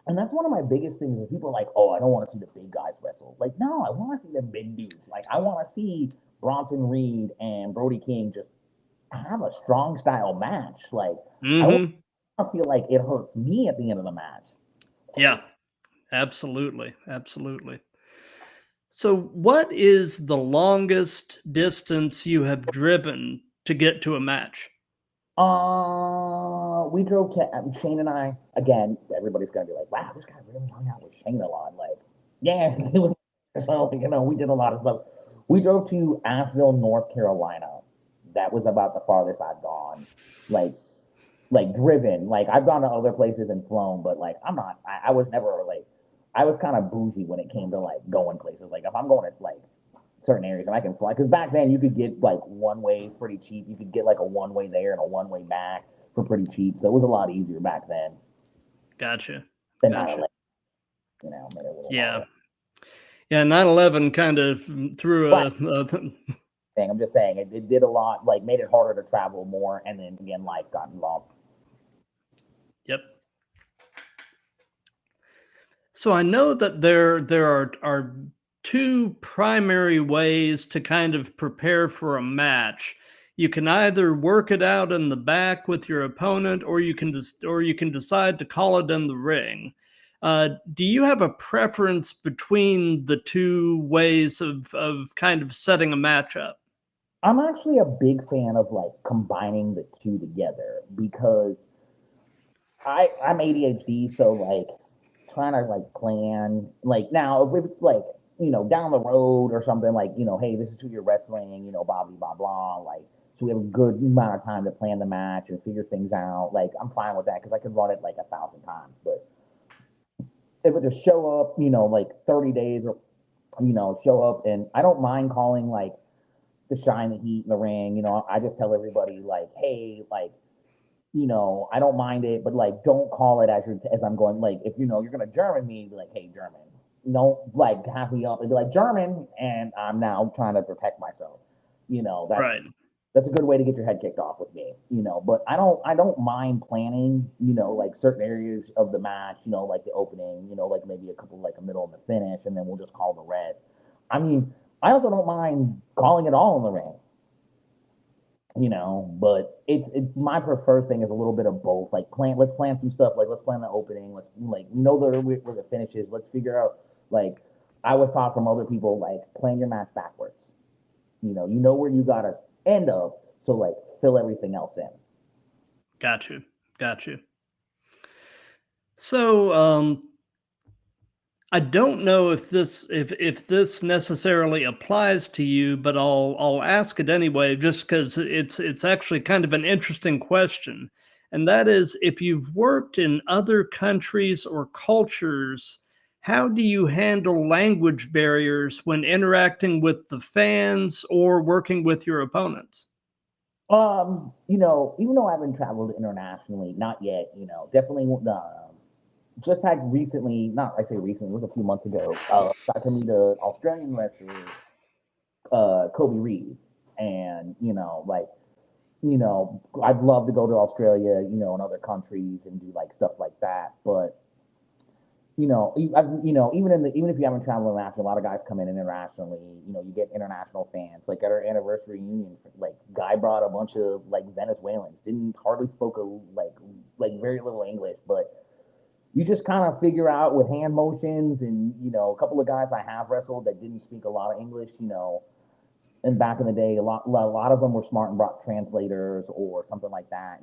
and that's one of my biggest things is people are like, oh, I don't want to see the big guys wrestle. Like, no, I want to see the big dudes. Like, I want to see Bronson Reed and Brody King just have a strong style match. Like, I feel like it hurts me at the end of the match. Yeah, absolutely. Absolutely. So what is the longest distance you have driven to get to a match? We drove to Shane and I, again, everybody's gonna be like, wow, this guy really hung out with Shane a lot. Like, yeah, it was, so, we did a lot of stuff. We drove to Asheville, North Carolina. That was about the farthest I've gone. Like driven. Like, I've gone to other places and flown, but like, I was never like, I was kind of bougie when it came to like going places. Like, if I'm going to like certain areas and I can fly, because back then you could get like one way pretty cheap. You could get like a one way there and a one way back for pretty cheap. So it was a lot easier back then. Gotcha. Than gotcha. 9/11, made it a little yeah. harder. Yeah, 9/11 kind of threw a thing. I'm just saying it did a lot, like made it harder to travel more, and then again life got involved. Yep. So I know that there are two primary ways to kind of prepare for a match. You can either work it out in the back with your opponent, or you can decide to call it in the ring. Do you have a preference between the two ways of kind of setting a match up? I'm actually a big fan of like combining the two together because I'm ADHD, so like trying to like plan, like now if it's like, down the road or something, like, hey, this is who you're wrestling, blah, blah, blah, blah, like, so we have a good amount of time to plan the match and figure things out. Like, I'm fine with that because I could run it like 1,000 times. But if it just show up, like 30 days or, show up, and I don't mind calling like to shine the heat in the ring. I just tell everybody like, hey, like, I don't mind it, but like, don't call it as I'm going. Like, if you're gonna German me, be like, hey, German. Don't like have me up and be like German, and I'm now trying to protect myself. That's right. That's a good way to get your head kicked off with me. But I don't mind planning. Like certain areas of the match. Like the opening. Like maybe a couple like a middle and the finish, and then we'll just call the rest. I mean, I also don't mind calling it all in the ring. But it's my preferred thing is a little bit of both. Like let's plan some stuff. Like let's plan the opening. Let's like where the finish is. Let's figure out. Like I was taught from other people, like plan your match backwards. You know where you gotta end up. So like fill everything else in. Got you. So I don't know if this necessarily applies to you, but I'll ask it anyway, just because it's actually kind of an interesting question, and that is, if you've worked in other countries or cultures, how do you handle language barriers when interacting with the fans or working with your opponents? Even though I haven't traveled internationally, not yet. Definitely just had recently, not I say recently, it was a few months ago, got to meet an Australian wrestler, Kobe Reed. And, you know, I'd love to go to Australia, you know, and other countries and do like stuff like that. But you know, even if you haven't traveled internationally, a lot of guys come in internationally. You know, you get international fans. Like at our anniversary reunion, like Guy brought a bunch of like Venezuelans. Didn't hardly spoke like very little English, but you just kind of figure out with hand motions. And you know, a couple of guys I have wrestled that didn't speak a lot of English. You know, and back in the day, a lot of them were smart and brought translators or something like that.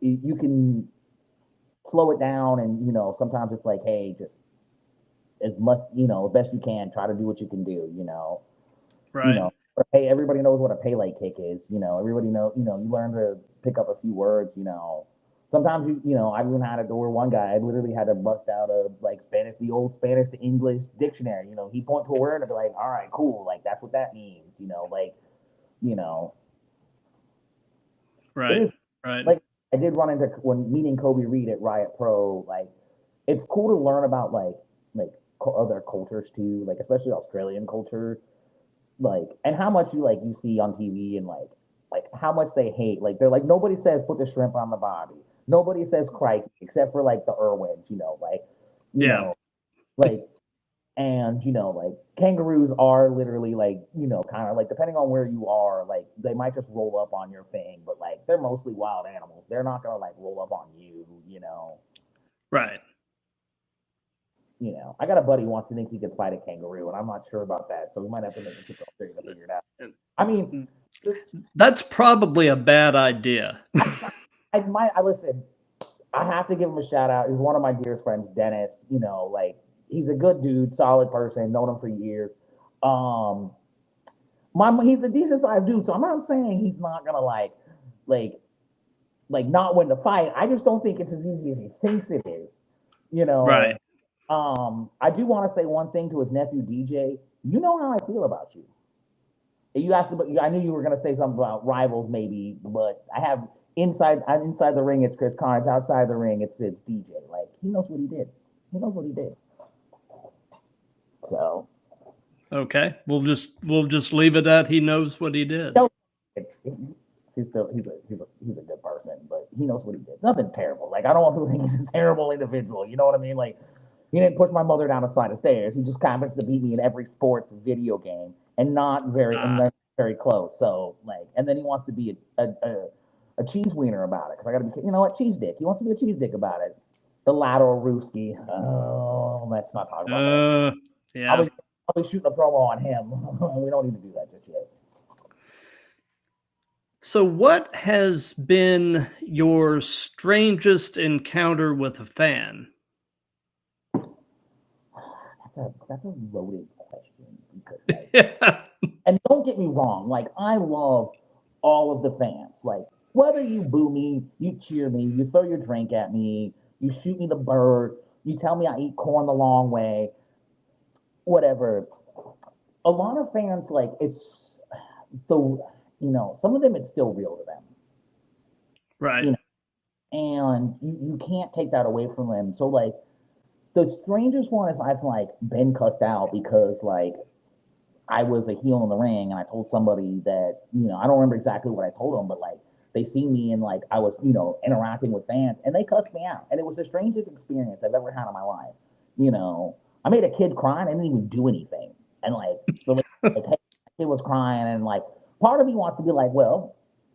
You can slow it down, and you know, sometimes it's like, hey, just as much, you know, best you can, try to do what you can do, you know. Right. You know, hey, everybody knows what a Pele kick is, you know. Everybody know, you know, you learn to pick up a few words, you know. Sometimes you know, I even had it to where one guy I literally had to bust out a like Spanish, the old Spanish to English dictionary. You know, he point to a word and be like, all right, cool, like that's what that means, you know, like, you know. Right. Right. Like I did run into when meeting Kobe Reed at Riot Pro, like it's cool to learn about like other cultures too, like especially Australian culture, like, and how much you see on TV and like how much they hate. Like they're like, nobody says put the shrimp on the barbie. Nobody says crikey except for like the Irwins, you know, like you know, like, and you know, like kangaroos are literally like, you know, kind of like depending on where you are, like they might just roll up on your thing, but like they're mostly wild animals. They're not gonna like roll up on you, you know. Right. You know, I got a buddy who wants to think he could fight a kangaroo, and I'm not sure about that, so we might have to make a trip to Australia to figure it out. I mean, that's probably a bad idea. I listen. I have to give him a shout out. He's one of my dearest friends, Dennis. You know, like he's a good dude, solid person, known him for years. He's a decent sized dude, so I'm not saying he's not gonna like not win the fight. I just don't think it's as easy as he thinks it is. You know, right. I do want to say one thing to his nephew DJ. You know how I feel about you. You asked about. I knew you were going to say something about rivals, maybe, but I have inside the ring. It's Chris Carnes. Outside the ring, it's DJ. Like he knows what he did. He knows what he did. So. Okay, we'll just leave it at he knows what he did. He's a good person, but he knows what he did. Nothing terrible. Like I don't want people to think he's a terrible individual. You know what I mean? Like. He didn't push my mother down a flight of stairs. He just happens to beat me in every sports video game, and not very close. So like, and then he wants to be a cheese wiener about it because I got to be, you know what, cheese dick. He wants to be a cheese dick about it. The lateral Ruski. Oh, let's not talk about that. Yeah, I'll be shooting a promo on him. We don't need to do that just yet. So, what has been your strangest encounter with a fan? That's a loaded question because like, and don't get me wrong, like I love all of the fans. Like whether you boo me, you cheer me, you throw your drink at me, you shoot me the bird, you tell me I eat corn the long way, whatever. A lot of fans, like it's you know, some of them it's still real to them. Right. You know? And you can't take that away from them. So like the strangest one is I've like been cussed out because like I was a heel in the ring and I told somebody that, you know, I don't remember exactly what I told them, but like they see me and like I was, you know, interacting with fans and they cussed me out. And it was the strangest experience I've ever had in my life. You know, I made a kid cry and I didn't even do anything. And like, so like hey, kid was crying and like part of me wants to be like, well,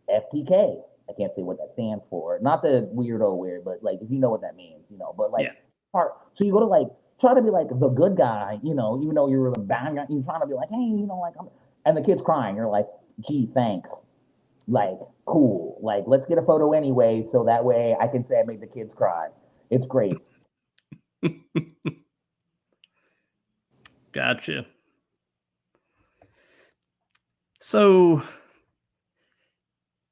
FTK. I can't say what that stands for. Not the weirdo weird, but like if you know what that means, you know, but like so you go to like try to be like the good guy, you know, even though you're the bad guy, you're trying to be like, hey, you know, like and the kid's crying. You're like, gee, thanks. Like, cool. Like, let's get a photo anyway, so that way I can say I made the kids cry. It's great. Gotcha. So,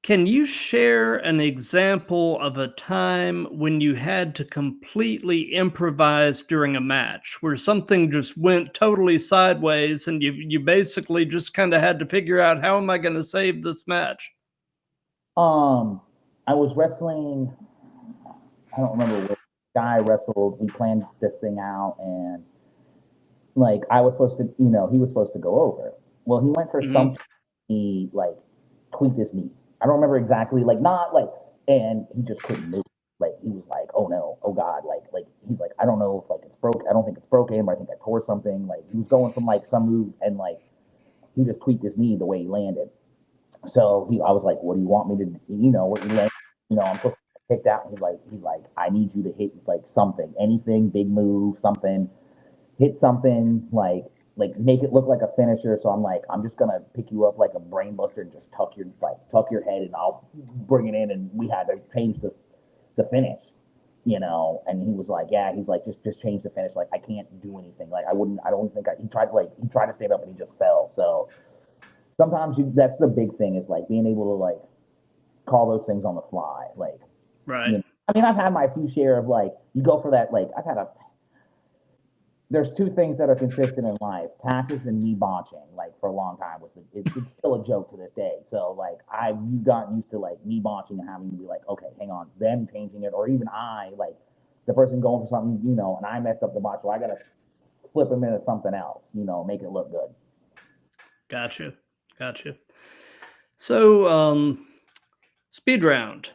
can you share an example of a time when you had to completely improvise during a match where something just went totally sideways and you basically just kind of had to figure out how am I going to save this match? I was wrestling, I don't remember what guy wrestled. We planned this thing out and like I was supposed to, you know, he was supposed to go over. Well, he went for something, he like tweaked his knee. I don't remember exactly, like not like, and he just couldn't move. Like he was like, oh no, oh god, like he's like, I don't know if like it's broke. I don't think it's broken, but I think I tore something. Like he was going from like some move, and like he just tweaked his knee the way he landed. So I was like, what do you want me to, what you land, I'm supposed to pick that. He's like, I need you to hit like something, anything, big move, something, hit something, like make it look like a finisher. So I'm like, I'm just gonna pick you up like a brain buster and just tuck your head, and I'll bring it in. And we had to change the finish, and he was like, yeah, he's like, just change the finish. Like I can't do anything. Like I don't think he tried to stand up and he just fell. So sometimes that's the big thing, is like being able to like call those things on the fly. Like, right. I mean, I've had my few share of like, you go for that. Like there's two things that are consistent in life: taxes and me botching. Like for a long time it's still a joke to this day. So like you've gotten used to like me botching and having to be like, okay, hang on, them changing it, or even like the person going for something, and I messed up the botch, so I gotta flip them into something else, make it look good. Gotcha. So speed round.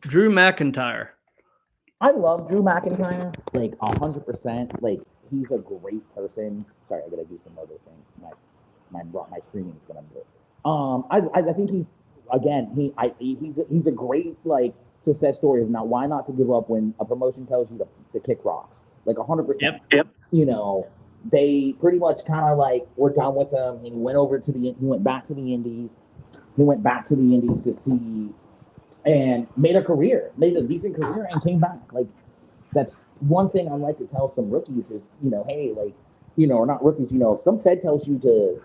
Drew McIntyre. I love Drew McIntyre, like 100%. Like he's a great person. Sorry, I gotta do some other things. My screen is gonna do it. I think he's a great like success story of not why not to give up when a promotion tells you to kick rocks, like 100%. Yep. They pretty much kind of like were done with him. He went back to the Indies. He went back to the Indies to see. And made a decent career, and came back. Like that's one thing I like to tell some rookies is, hey, like, or not rookies, if some Fed tells you to,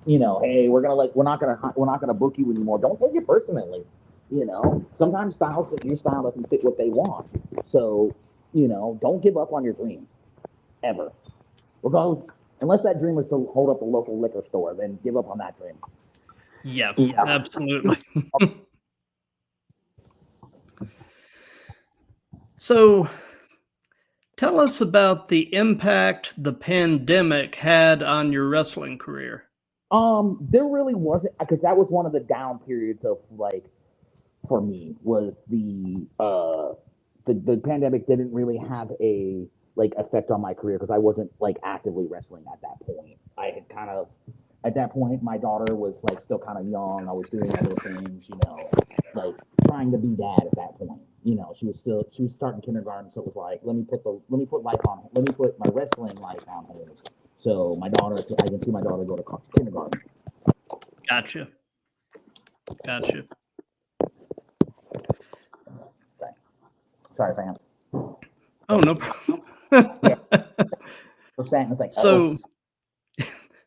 hey, we're not gonna book you anymore, don't take it personally. Sometimes your style doesn't fit what they want. So, don't give up on your dream ever. Regardless, unless that dream is to hold up a local liquor store, then give up on that dream. Yeah. Absolutely. So tell us about the impact the pandemic had on your wrestling career. There really wasn't, because that was one of the down periods of like, for me, was the pandemic didn't really have a like effect on my career, because I wasn't like actively wrestling at that point. I had kind of, at that point, my daughter was like still kind of young. I was doing other things, like trying to be dad at that point. She was starting kindergarten, so it was like, let me put my wrestling life on hold. So I can see my daughter go to kindergarten. Gotcha. Okay. Sorry, fans. Oh, no problem. It's like,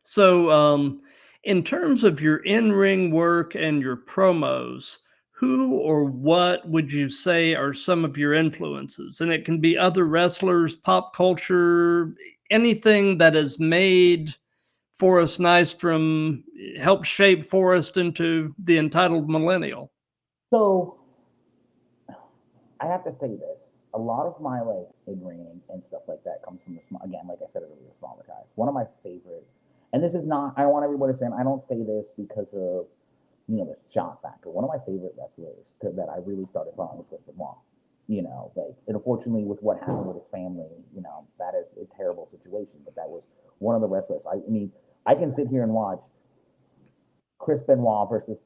so in terms of your in-ring work and your promos, who or what would you say are some of your influences? And it can be other wrestlers, pop culture, anything that has made Forrest Nystrom, helped shape Forrest into the Entitled Millennial. So I have to say this. A lot of my like in-ring and stuff like that comes from again, like I said earlier, smaller guys. One of my favorite, and this is not, I don't want everybody to say, I don't say this because of, the shock factor. One of my favorite wrestlers that I really started following was Chris Benoit. Like, and unfortunately with what happened with his family, that is a terrible situation, but that was one of the wrestlers. I mean, I can sit here and watch Chris Benoit versus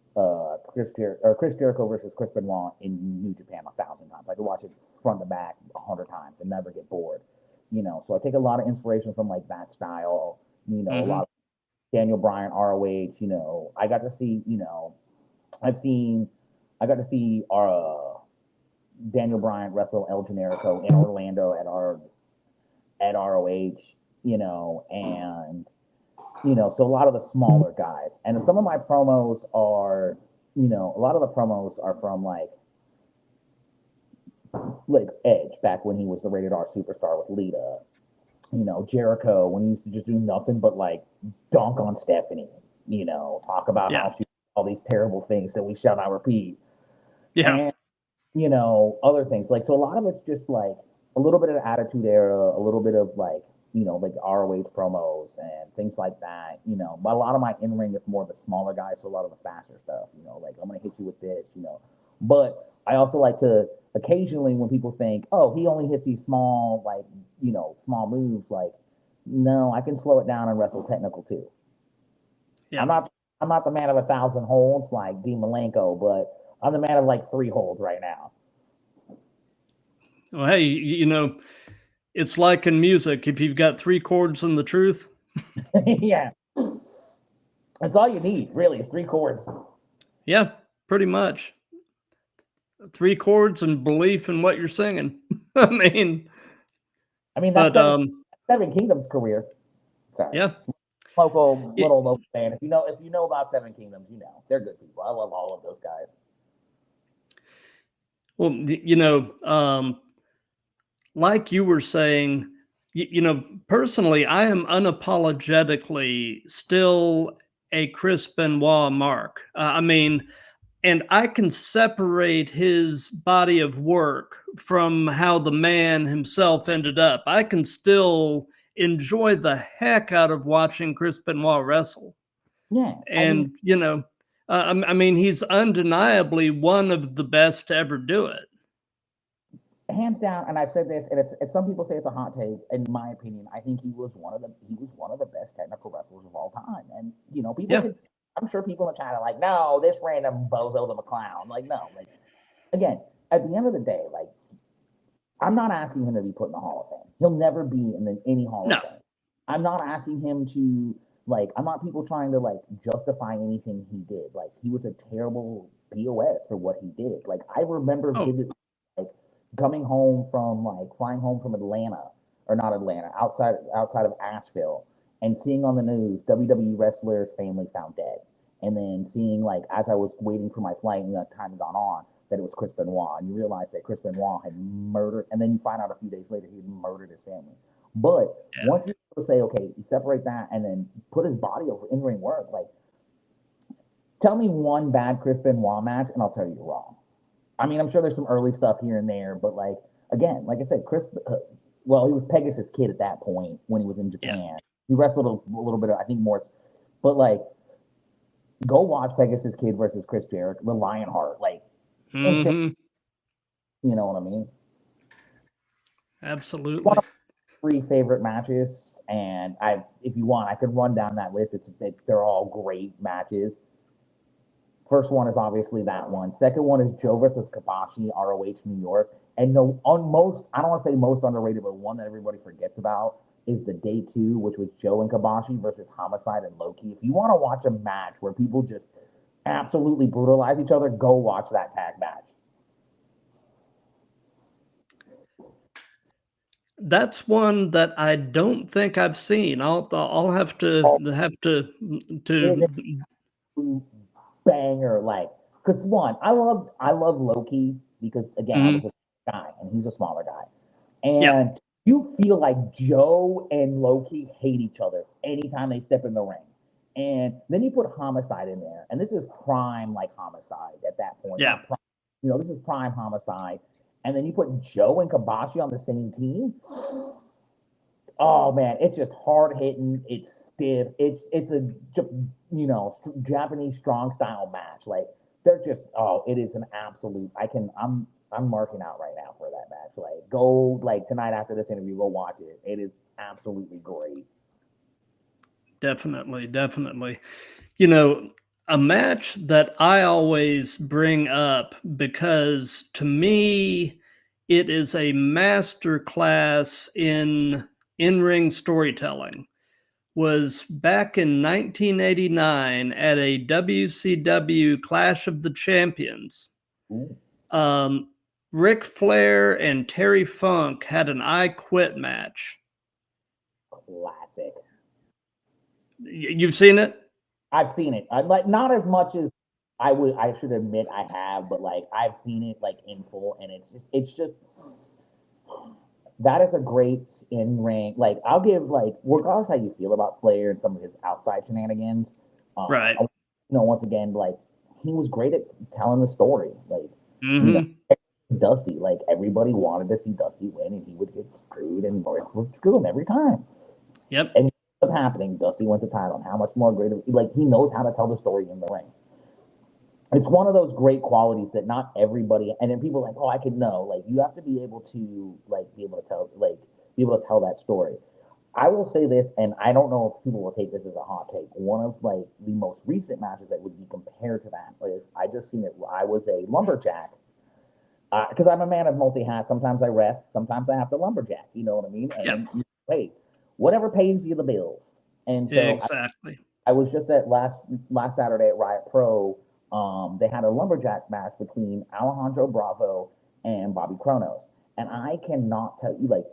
Chris Jericho versus Chris Benoit in New Japan 1,000 times. I could watch it front to back 100 times and never get bored. So I take a lot of inspiration from like that style. A lot of Daniel Bryan, ROH. I got to see. I got to see Daniel Bryan wrestle El Generico in Orlando at ROH. And so a lot of the smaller guys, and some of my promos are, a lot of the promos are from like Edge back when he was the rated R superstar with Lita. Jericho when he used to just do nothing but like dunk on Stephanie. Talk about how she did all these terrible things that we shall not repeat. Yeah. And other things like, so a lot of it's just like a little bit of Attitude Era, a little bit of like like ROH promos and things like that. But a lot of my in-ring is more the smaller guys, so a lot of the faster stuff, like I'm going to hit you with this, But I also like to occasionally, when people think, oh, he only hits these small, like, small moves, like, no, I can slow it down and wrestle technical too. Yeah. I'm not the man of 1,000 holds like Dean Malenko, but I'm the man of like 3 holds right now. Well, hey, it's like in music. If you've got 3 chords and the truth. Yeah. That's all you need, really, is 3 chords. Yeah, pretty much. 3 chords and belief in what you're singing. I mean, that's Seven Kingdoms career. Sorry. Yeah. Local fan. If you know about Seven Kingdoms, they're good people. I love all of those guys. Well, like you were saying, personally, I am unapologetically still a Chris Benoit mark. And I can separate his body of work from how the man himself ended up. I can still enjoy the heck out of watching Chris Benoit wrestle. Yeah. And, he's undeniably one of the best to ever do it. Hands down, and I've said this, and if some people say it's a hot take, in my opinion, I think he was one of the best technical wrestlers of all time. And I'm sure people in the chat are like, no, this random bozo's a clown. Like, no, like, again, at the end of the day, like, I'm not asking him to be put in the Hall of Fame. He'll never be in any Hall of Fame. I'm not asking him to, like, I'm not people trying to, like, justify anything he did. Like, he was a terrible POS for what he did. Like, I remember vividly, like, flying home from Atlanta, or not Atlanta, outside of Asheville, and seeing on the news WWE wrestler's family found dead, and then seeing, like, as I was waiting for my flight and that time had gone on, that it was Chris Benoit, and you realize that Chris Benoit had murdered, and then you find out a few days later he had murdered his family. But once you say, okay, you separate that and then put his body over in-ring work, like, tell me one bad Chris Benoit match, and I'll tell you you're wrong. I'm sure there's some early stuff here and there, but, like, again, like I said, he was Pegasus Kid at that point when he was in Japan. Yeah. He wrestled a little bit, I think more, but, like, go watch Pegasus Kid versus Chris Jericho, the Lionheart, like, instant, you know what I mean? Absolutely. One of my 3 favorite matches, and if you want, I could run down that list. They're all great matches. First one is obviously that one. Second one is Joe versus Kabashi, ROH New York. And I don't want to say most underrated, but one that everybody forgets about is the day 2, which was Joe and Kabashi versus Homicide and Loki. If you want to watch a match where people just absolutely brutalize each other, go watch that tag match. That's one that I don't think I've seen. I'll have to banger, like, because one, I love Loki because, again, I was a guy and he's a smaller guy, and you feel like Joe and Loki hate each other anytime they step in the ring. And then you put Homicide in there, and this is prime, like, Homicide at that point. Yeah, this is prime Homicide, and then you put Joe and Kabashi on the same team. Oh man, it's just hard hitting. It's stiff. It's a Japanese strong style match. Like, they're just, it is an absolute. I'm marking out right now for that match. Like, go, like, tonight after this interview, go watch it. It is absolutely great. Definitely. A match that I always bring up because to me it is a master class in-ring storytelling was back in 1989 at a WCW Clash of the Champions. Ric Flair and Terry Funk had an I Quit match. Classic. You've seen it? I've seen it. Like, not as much as I should admit I have, but, like, I've seen it, like, in full, and it's just that is a great in-ring. Like, I'll give, like, regardless how you feel about Flair and some of his outside shenanigans, right? Once again, like, he was great at telling the story. Like, Dusty, like, everybody wanted to see Dusty win, and he would get screwed, and Rick would screw him every time. Yep. And what's happening? Dusty wins the title. And how much more greater? Like, he knows how to tell the story in the ring. It's one of those great qualities that not everybody, and then people are like, oh, I could know. Like, you have to be able to be able to tell that story. I will say this, and I don't know if people will take this as a hot take. One of like the most recent matches that would be compared to that is, I just seen it. I was a lumberjack because I'm a man of multi hats. Sometimes I ref, sometimes I have to lumberjack. You know what I mean? And hey, whatever pays you the bills. And so exactly. I was just at last Saturday at Riot Pro. They had a lumberjack match between Alejandro Bravo and Bobby Kronos, and I cannot tell you, like,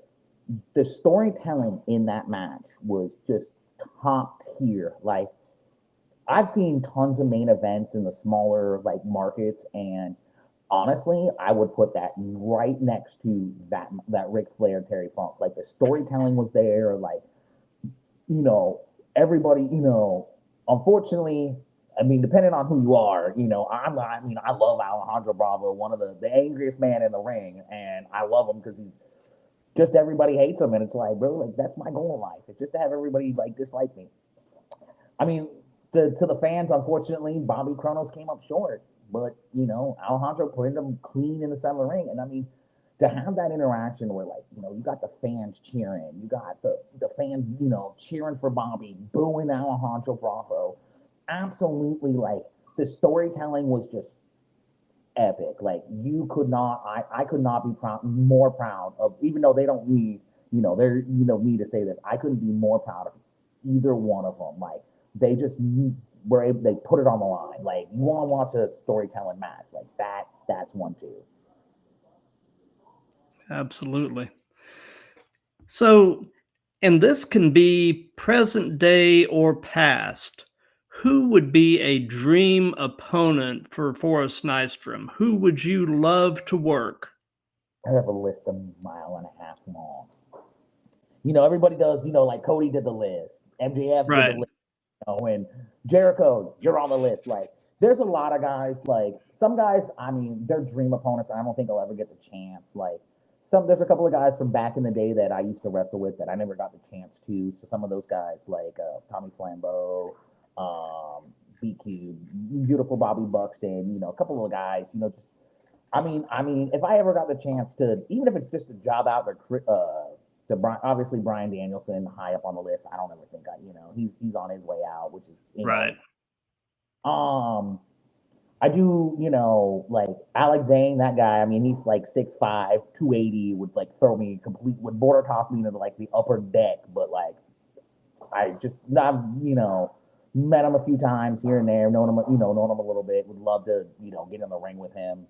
the storytelling in that match was just top tier. Like, I've seen tons of main events in the smaller like markets, and honestly, I would put that right next to that Ric Flair Terry Funk. Like, the storytelling was there. Like, everybody, unfortunately, I mean, depending on who you are, I love Alejandro Bravo, one of the angriest man in the ring, and I love him because he's just, everybody hates him, and it's like, bro, like, that's my goal in life. It's just to have everybody like dislike me. I mean, to the fans, unfortunately, Bobby Kronos came up short, but Alejandro put him clean in the center of the ring, and I mean, to have that interaction where, like, you got the fans cheering, you got the fans, cheering for Bobby, booing Alejandro Bravo, absolutely, like, the storytelling was just epic. Like, you could not, I could not be more proud of, even though they don't need, me to say this, I couldn't be more proud of either one of them. Like, they just were able, they put it on the line. Like, you want to watch a storytelling match, like that's one too. Absolutely. So, and this can be present day or past. Who would be a dream opponent for Forrest Nystrom? Who would you love to work? I have a list a mile and a half long. Everybody does, like Cody did the list, MJF did the list, and Jericho, you're on the list. Like, there's a lot of guys, like, some guys, I mean, they're dream opponents. I don't think I'll ever get the chance. Like, there's a couple of guys from back in the day that I used to wrestle with that I never got the chance to. So some of those guys, like Tommy Flambeau, BQ, beautiful Bobby Buxton, a couple of guys, just, I mean, if I ever got the chance to, even if it's just a job out to obviously Bryan Danielson, high up on the list. I don't ever think he's on his way out, which is right. I do, like Alex Zane, that guy. I mean, he's like 6'5", 280, would like throw me would border toss me into like the upper deck. But like, I just, I've, met him a few times here and there, known him a little bit. Would love to, get in the ring with him.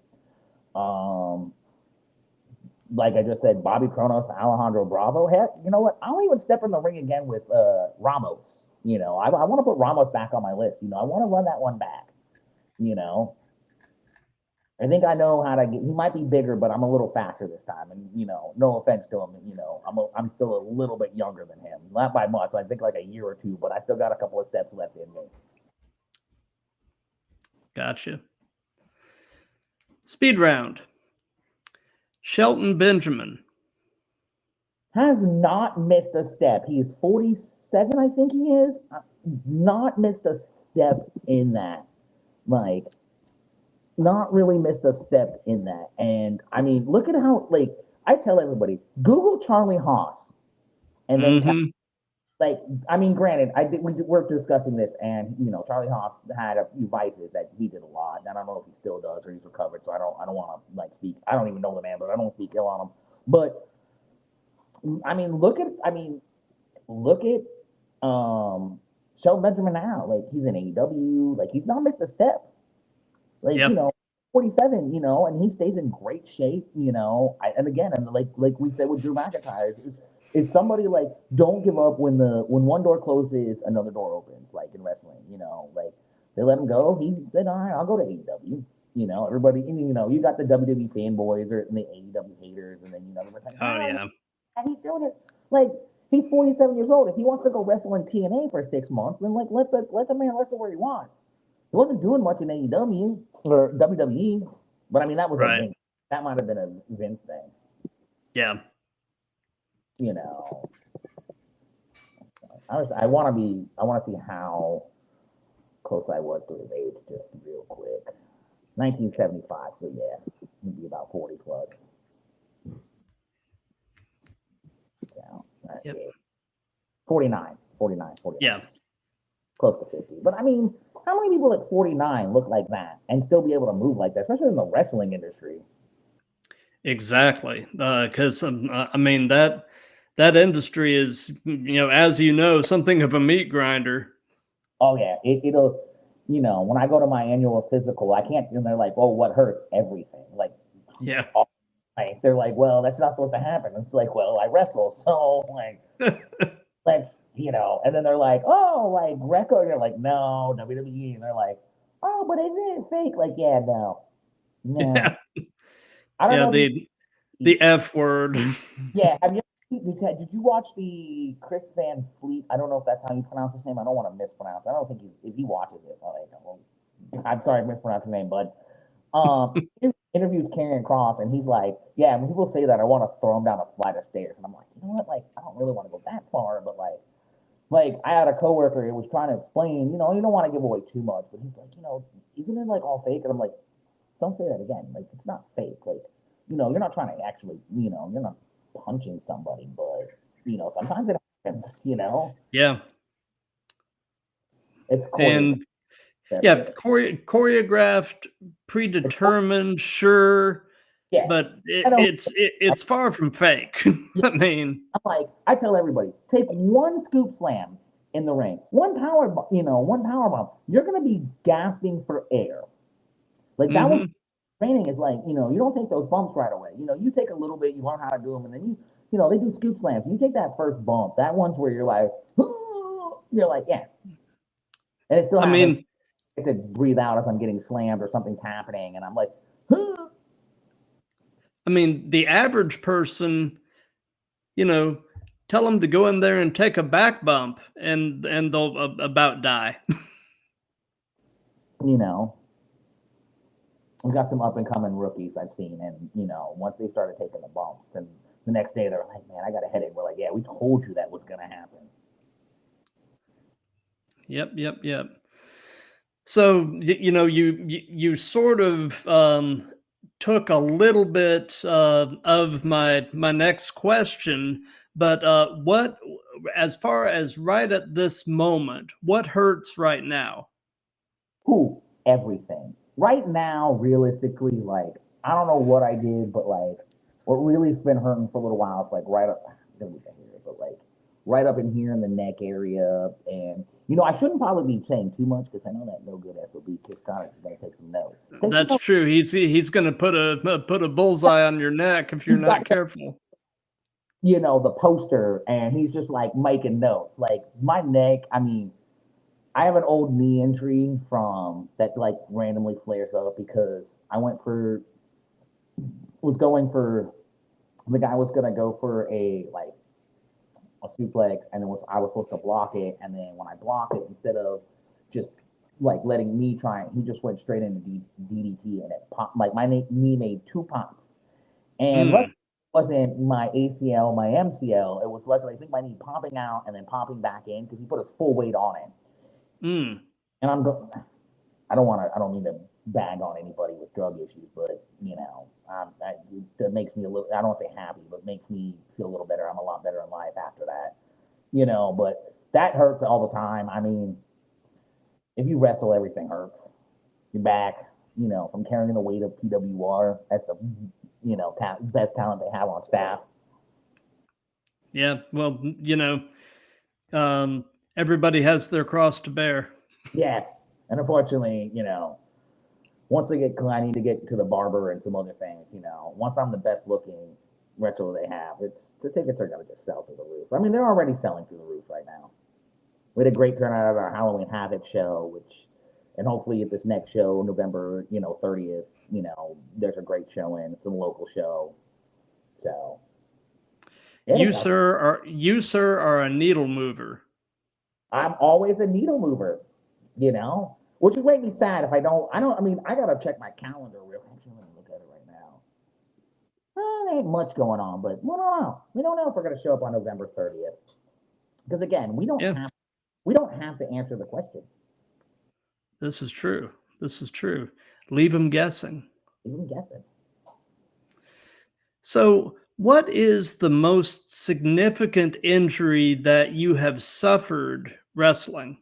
Like I just said, Bobby Kronos, Alejandro Bravo. Heck, you know what? I'll even step in the ring again with Ramos. I want to put Ramos back on my list. I want to run that one back. I think I know how to get. He might be bigger, but I'm a little faster this time. And no offense to him. I'm still a little bit younger than him, not by much. I think like a year or two, but I still got a couple of steps left in me. Gotcha. Speed round. Shelton Benjamin has not missed a step. He is 47, I think he is. Not missed a step in that. Like, not really missed a step in that. And I mean, look at how, like, I tell everybody, Google Charlie Haas. And then, like, I mean, granted, we're discussing this, and Charlie Haas had a few vices that he did a lot. And I don't know if he still does or he's recovered. So I don't want to like speak. I don't even know the man, but I don't speak ill on him. But I mean, look at Shelton Benjamin now. Like, he's in AEW. Like, he's not missed a step. Like, 47, and he stays in great shape, and again, and like we said with Drew McIntyre, is somebody like, don't give up when one door closes, another door opens, like in wrestling, like they let him go. He said, all right, I'll go to AEW. Everybody, you got the WWE fanboys or the AEW haters, and then everybody's like, he's doing it. Like, he's 47 years old. If he wants to go wrestle in TNA for 6 months, then like let the man wrestle where he wants. He wasn't doing much in AEW or WWE, but I mean, that was that might have been a Vince thing. Yeah. I want to see how close I was to his age, just real quick. 1975, so yeah, he'd be about 40 plus. So, Yep. yeah. 49. Yeah. Close to 50. But I mean, how many people at 49 look like that and still be able to move like that, especially in the wrestling industry? Exactly. Because I mean that industry is, as you know, something of a meat grinder. Oh yeah, it'll. When I go to my annual physical, I can't. And they're like, "Oh, what hurts?" Everything. Like, Yeah. they're like, "Well, that's not supposed to happen." It's like, "Well, I wrestle, so like, let's." And then they're like, "Oh, like Greco." You're like, "No, WWE." And they're like, "Oh, but isn't it fake?" Like, yeah, no. Yeah. I don't Yeah. know. The F word. Yeah, did you watch the Chris Van Fleet? I don't know if that's how you pronounce his name. I don't want to mispronounce. I don't think if he watches this, I'm sorry I mispronounced your name, but interviews Karrion Kross, and he's like, yeah, when people say that, I want to throw him down a flight of stairs, and I'm like, you know what? Like, I don't really want to go that far, but like I had a coworker who was trying to explain, you don't want to give away too much, but he's like, isn't it like all fake? And I'm like, don't say that again. Like, it's not fake. Like, you're not trying to actually, you're not punching somebody, but sometimes it happens. Yeah. It's And yeah, choreographed, predetermined, sure, yeah. but it's far from fake. I mean, I tell everybody, take one scoop slam in the ring, one power bomb. You're gonna be gasping for air. Like that was training. Is like you don't take those bumps right away. You take a little bit, you learn how to do them, and then they do scoop slams. You take that first bump, that one's where you're like, you're like, yeah, and it still. I mean, I have to breathe out as I'm getting slammed or something's happening, and I'm like, I mean, the average person, tell them to go in there and take a back bump, and they'll about die. We've got some up and coming rookies I've seen, and once they started taking the bumps, and the next day they're like, "Man, I got a headache." We're like, "Yeah, we told you that was gonna happen." Yep. So you sort of took a little bit of my next question, but what, as far as right at this moment, what hurts right now? Everything. Right now, realistically, like I don't know what I did, but like what really's been hurting for a little while is like right up, here, but like right up in here in the neck area, and I shouldn't probably be saying too much because I know that no good SOB Kid Connors is going to take some notes. That's true. He's going to put a bullseye on your neck if you're not careful. The poster, and he's just like making notes. Like my neck, I mean, I have an old knee injury from that like randomly flares up because I was going for the guy was gonna go for a suplex, and I was supposed to block it, and then when I block it, instead of just like letting me try it, he just went straight into DDT, and it popped. Like my knee made two pops, and it wasn't my ACL, my MCL. It was luckily I think my knee popping out and then popping back in because he put his full weight on it. And I don't mean to bag on anybody with drug issues, but that makes me a little, I don't want to say happy, but makes me feel a little better. I'm a lot better in life after that, but that hurts all the time. I mean, if you wrestle, everything hurts. Your back, from carrying the weight of PWR, that's the, best talent they have on staff. Yeah. Well, everybody has their cross to bear. Yes. And unfortunately, once I need to get to the barber and some other things, once I'm the best looking wrestler they have, the tickets are going to just sell through the roof. I mean, they're already selling through the roof right now. We had a great turnout at our Halloween Havoc show, and hopefully at this next show, November, 30th, there's a great showing. It's a local show. So. Yeah, you sir are a needle mover. I'm always a needle mover, which would make me sad if I mean, I got to check my calendar real quick. Actually, let me look at it right now. There ain't much going on, but we don't know. We don't know if we're going to show up on November 30th. Because again, we don't have to answer the question. This is true. This is true. Leave them guessing. Leave them guessing. So, what is the most significant injury that you have suffered wrestling?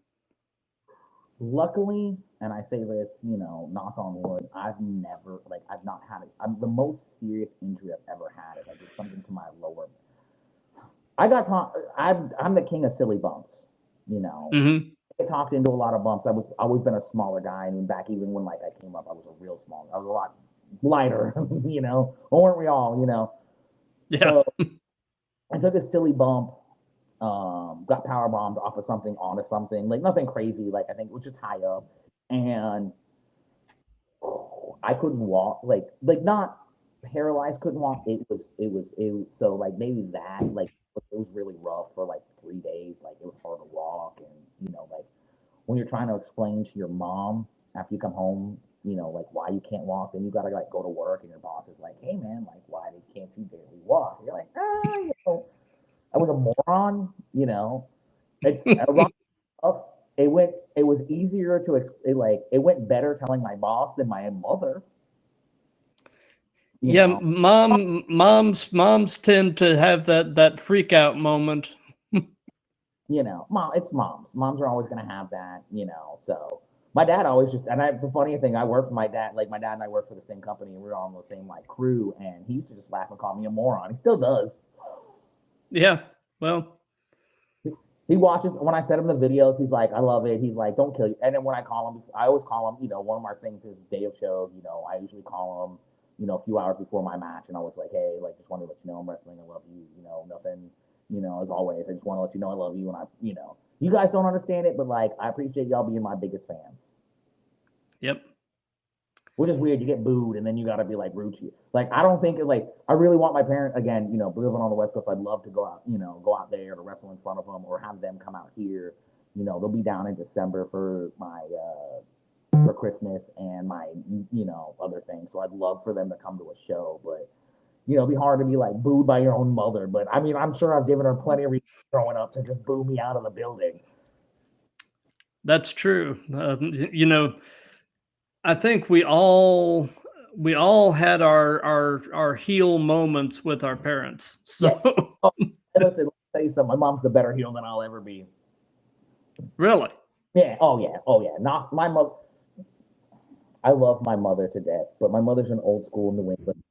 Luckily, and I say this, knock on wood, I've not had it. The most serious injury I've ever had is I did something to my lower. I got taught. I'm the king of silly bumps. Mm-hmm. I talked into a lot of bumps. I've always been a smaller guy. I mean, back even when I came up, I was a real small. I was a lot lighter. Or weren't we all? Yeah. So I took a silly bump. Got power bombed off of something onto something, like nothing crazy. Like I think it was just high up, and I couldn't walk. Like not paralyzed, couldn't walk. It was so like maybe that like it was really rough for like 3 days. Like it was hard to walk, and like when you're trying to explain to your mom after you come home, like why you can't walk, then you gotta like go to work, and your boss is like, hey man, like why can't you barely walk? And you're like, I was a moron, It's ironic enough. It was easier to it went better telling my boss than my mother. Moms tend to have that freak out moment. It's moms. Moms are always gonna have that, So my dad always the funny thing, I worked for my dad. Like my dad and I worked for the same company, and we were all on the same like crew. And he used to just laugh and call me a moron. He still does. Yeah. Well. He watches when I send him the videos. He's like, I love it. He's like, don't kill you. And then when I call him, I always call him. One of my things is day of show. I usually call him, a few hours before my match, and I was like, hey, like, just want to let you know I'm wrestling. I love you. Nothing. As always, I just want to let you know I love you. And you guys don't understand it, but like, I appreciate y'all being my biggest fans. Yep. Which is weird. You get booed, and then you gotta be like rude to you. Like I don't think like I really want my parent again. Living on the West Coast, I'd love to go out there to wrestle in front of them, or have them come out here. They'll be down in December for my for Christmas and my other things. So I'd love for them to come to a show, but it'd be hard to be like booed by your own mother. But I mean, I'm sure I've given her plenty of reasons growing up to just boo me out of the building. That's true. I think we all had our heel moments with our parents. So yeah. Listen, let me tell you something. My mom's the better heel than I'll ever be. Really? Yeah. Oh yeah. Not my mother. I love my mother to death, but my mother's an old school New England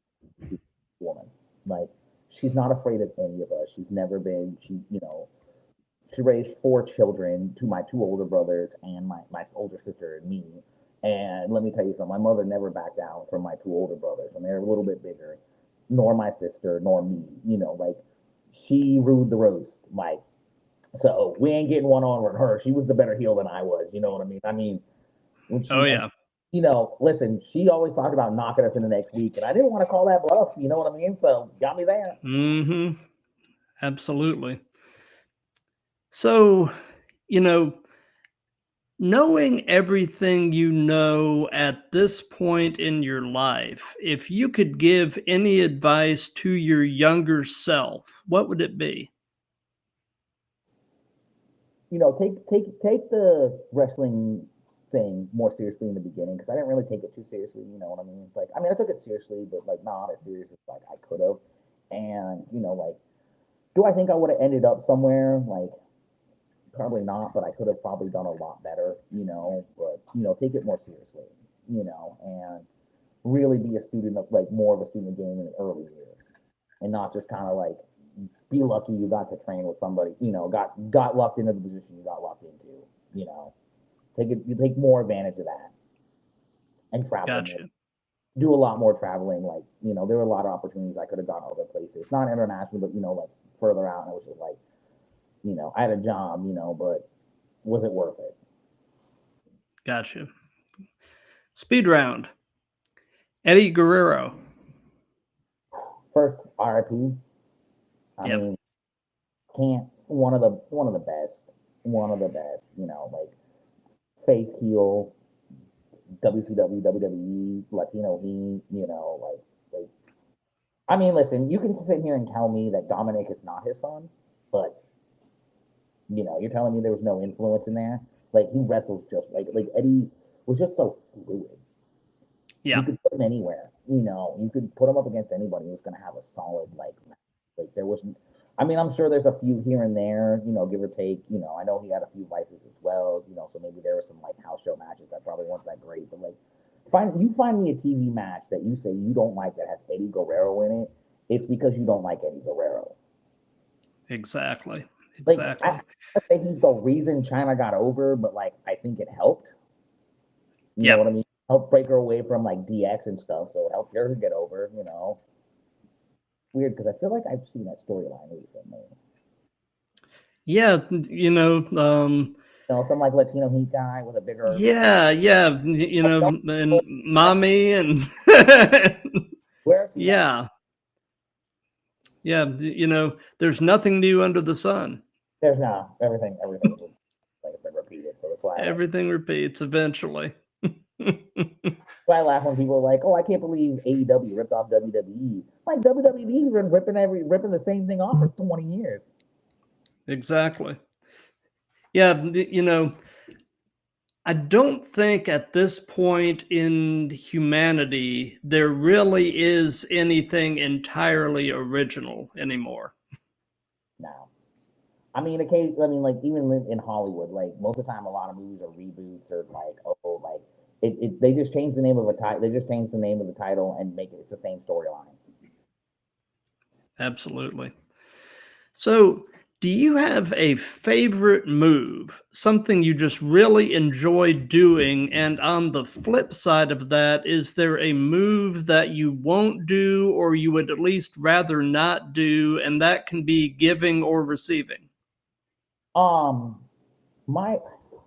woman. Like she's not afraid of any of us. She's never been. She raised 4 children, to my 2 older brothers and my older sister and me. And let me tell you something, my mother never backed down from my 2 older brothers, and they're a little bit bigger, nor my sister, nor me. Like she ruled the roast. Like, so we ain't getting one on with her. She was the better heel than I was. You know what I mean? When she, listen, she always talked about knocking us in the next week, and I didn't want to call that bluff. You know what I mean? So got me there. Mm-hmm. Absolutely. So, knowing everything you know at this point in your life, if you could give any advice to your younger self, what would it be? Take the wrestling thing more seriously in the beginning, because I didn't really take it too seriously. You know what I mean? Like, I mean, I took it seriously, but like not as serious as like I could have. And like, do I think I would have ended up somewhere? Like, probably not, but I could have probably done a lot better, but take it more seriously, and really be a student of like more of a student of game in the early years, and not just kind of like be lucky you got to train with somebody, got lucked into the position you got lucked into, you take more advantage of that and travel. Gotcha. Do a lot more traveling. Like, there were a lot of opportunities I could have gone other places, not international, but like further out, and it was just like, I had a job, but was it worth it? Gotcha. Speed round. Eddie Guerrero. First, RIP. I mean, one of the best, like face heel, WCW, WWE, Latino heat, like. I mean, listen, you can sit here and tell me that Dominic is not his son, but You know, you're telling me there was no influence in there? Like, he wrestles just like Eddie was just so fluid. Yeah. You could put him anywhere. You know, you could put him up against anybody who's going to have a solid like there wasn't. I mean, I'm sure there's a few here and there, you know, give or take. You know, I know he had a few vices as well. You know, so maybe there were some like house show matches that probably weren't that great. But like, find me a TV match that you say you don't like that has Eddie Guerrero in it. It's because you don't like Eddie Guerrero. Exactly. Like, I think he's the reason China got over, but like I think it helped. You know what I mean? Helped break her away from like DX and stuff, so it helped her get over. You know, weird because I feel like I've seen that storyline recently. Yeah, you know, some like Latino Heat guy with a bigger. Yeah, you know, and mommy and where's he? Yeah. Yeah, you know, there's nothing new under the sun. There's not. Everything like it's been repeated, so that's why everything repeats eventually. So I laugh when people are like, "Oh, I can't believe AEW ripped off WWE." Like WWE's been ripping the same thing off for 20 years. Exactly. Yeah, you know, I don't think at this point in humanity there really is anything entirely original anymore. No. I mean, like even in Hollywood, like most of the time, a lot of movies are reboots or like, they just change the name of a title. They just change the name of the title and make it's the same storyline. Absolutely. So, do you have a favorite move, something you just really enjoy doing? And on the flip side of that, is there a move that you won't do or you would at least rather not do? And that can be giving or receiving.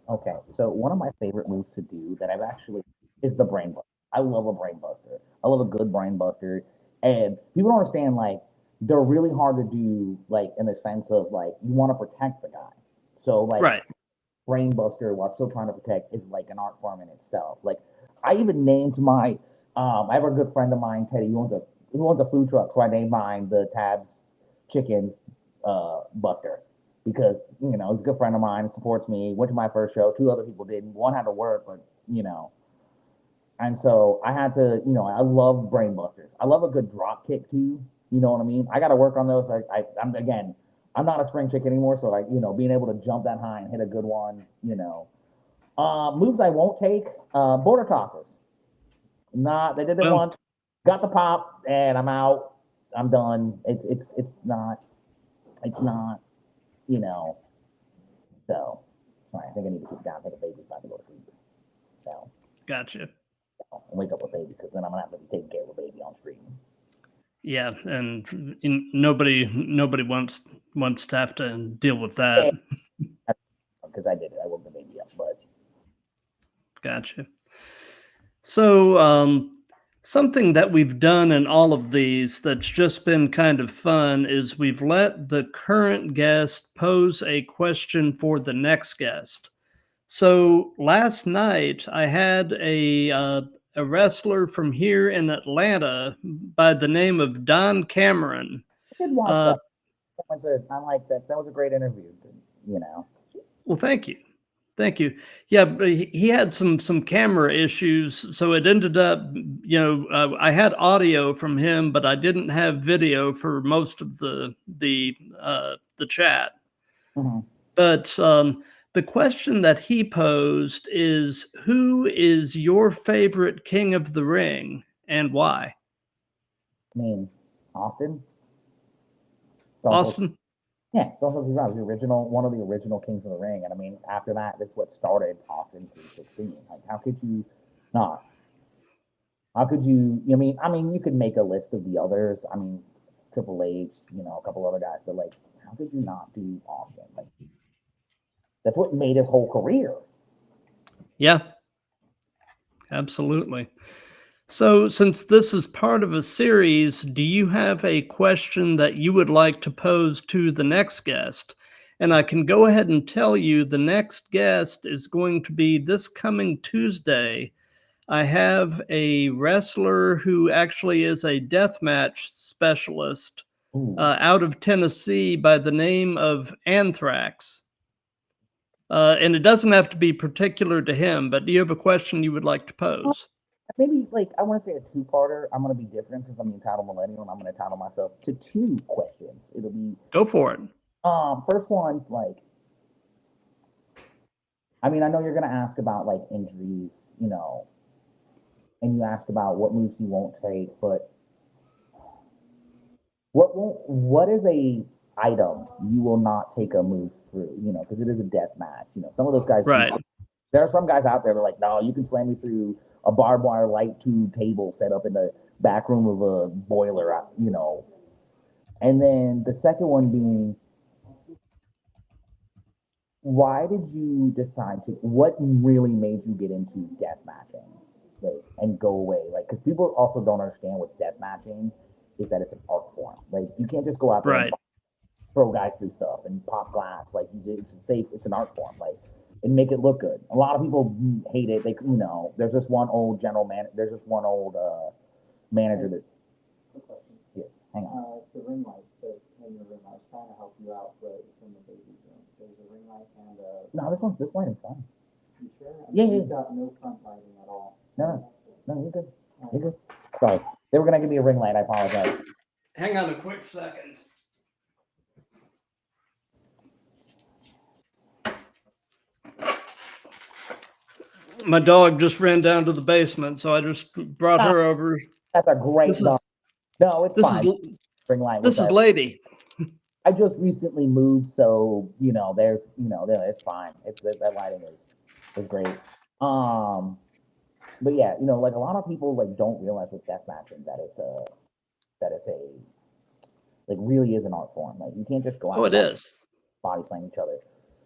Okay, so one of my favorite moves to do that I've actually is the brain buster. I love a brain buster. I love a good brain buster. And people don't understand, like, they're really hard to do, like, in the sense of, like, you want to protect the guy. So, like, right. brain buster while still trying to protect is, like, an art form in itself. Like, I even named I have a good friend of mine, Teddy, who owns a food truck. So I named mine the Tabs Chickens Buster. Because, you know, he's a good friend of mine, supports me, went to my first show, 2 other people didn't. One had to work, but, you know. And so I had to, you know, I love brain busters. I love a good drop kick, too. You know what I mean? I got to work on those. I'm not a spring chick anymore, so, like, you know, being able to jump that high and hit a good one, you know. Moves I won't take, border tosses. They did it once, got the pop, and I'm out. I'm done. It's not, you know, so sorry, I think I need to keep down. I think a baby's about to go to sleep. So gotcha. And wake up a baby because then I'm gonna have to be taking care of a baby on stream. Yeah, and nobody wants to have to deal with that. Because I did it. I woke the baby up, but gotcha. So something that we've done in all of these that's just been kind of fun is we've let the current guest pose a question for the next guest. So last night I had a wrestler from here in Atlanta by the name of Don Cameron. I did watch that. I like that. That was a great interview, you know. Well, thank you. Thank you. Yeah, but he had some camera issues, so it ended up, you know, I had audio from him, but I didn't have video for most of the chat. Mm-hmm. But the question that he posed is, who is your favorite King of the Ring and why? I mean, Austin. Austin? Yeah, Stone Cold Steve Austin, one of the original Kings of the Ring. And I mean, after that, this is what started Austin 316. Like, how could you not? How could you? I mean, you could make a list of the others. I mean, Triple H, you know, a couple other guys, but like, how could you not do Austin? Like, that's what made his whole career. Yeah, absolutely. So since this is part of a series, do you have a question that you would like to pose to the next guest? And I can go ahead and tell you the next guest is going to be this coming Tuesday. I have a wrestler who actually is a deathmatch specialist out of Tennessee by the name of Anthrax. and it doesn't have to be particular to him, but do you have a question you would like to pose? Maybe like I want to say a two-parter. I'm going to be different since I'm the entitled millennial, and I'm going to entitle myself to two questions. It'll be Go for it. First one, like, I mean, I know you're going to ask about like injuries, you know, and you ask about what moves you won't take, but what is a item you will not take a move through, you know, because it is a death match. You know, some of those guys, right? There are some guys out there that are like, no, you can slam me through a barbed wire light tube table set up in the back room of a boiler, you know. And then the second one being, why did you decide to? What really made you get into death matching, like, and go away? Like, because people also don't understand what death matching is, that it's an art form. Like, you can't just go out there and throw guys through stuff and pop glass. Like, it's safe. It's an art form. Like, and make it look good. A lot of people hate it. They, you know, there's this one old there's this one old manager that. Yeah, hang on. The ring light is in the room. I was trying to help you out, but it's in the baby's room. There's a ring light and No, this lighting's fine. You sure? Yeah. You've got no front lighting at all. No, you're good. You're good. Sorry, they were gonna give me a ring light. I apologize. Hang on a quick second. My dog just ran down to the basement, so I just brought her over. That's a great dog. No, it's fine. Ring light. This is Lady. I just recently moved, so you know, there's, you know, it's fine. It's that lighting is great. But yeah, you know, like a lot of people like don't realize with death matching that it's a like really is an art form. Like you can't just go out. Oh, it is. Body slam each other.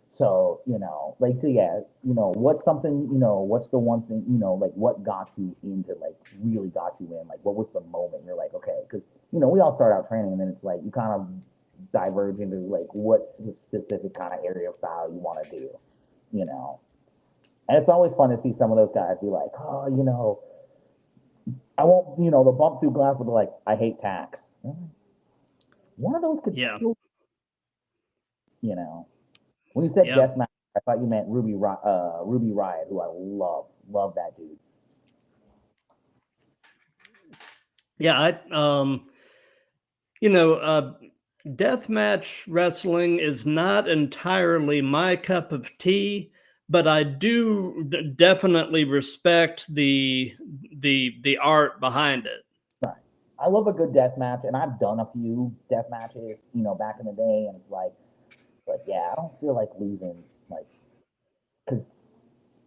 So, you know, like, so yeah, you know, what's something, you know, what's the one thing, you know, like what got you into, like really got you in, like what was the moment you're like, okay, because, you know, we all start out training and then it's like you kind of diverge into like what's the specific kind of area of style you want to do, you know. And it's always fun to see some of those guys be like, oh, you know, I won't, you know, the bump through glass with like, I hate tacks. One of those could, yeah, you know. When you said death match, I thought you meant Ruby Riot, who I love that dude. Yeah, you know, deathmatch wrestling is not entirely my cup of tea, but I do definitely respect the art behind it. Right. I love a good death match, and I've done a few death matches, you know, back in the day, and it's like, yeah, I don't feel like losing, like, because,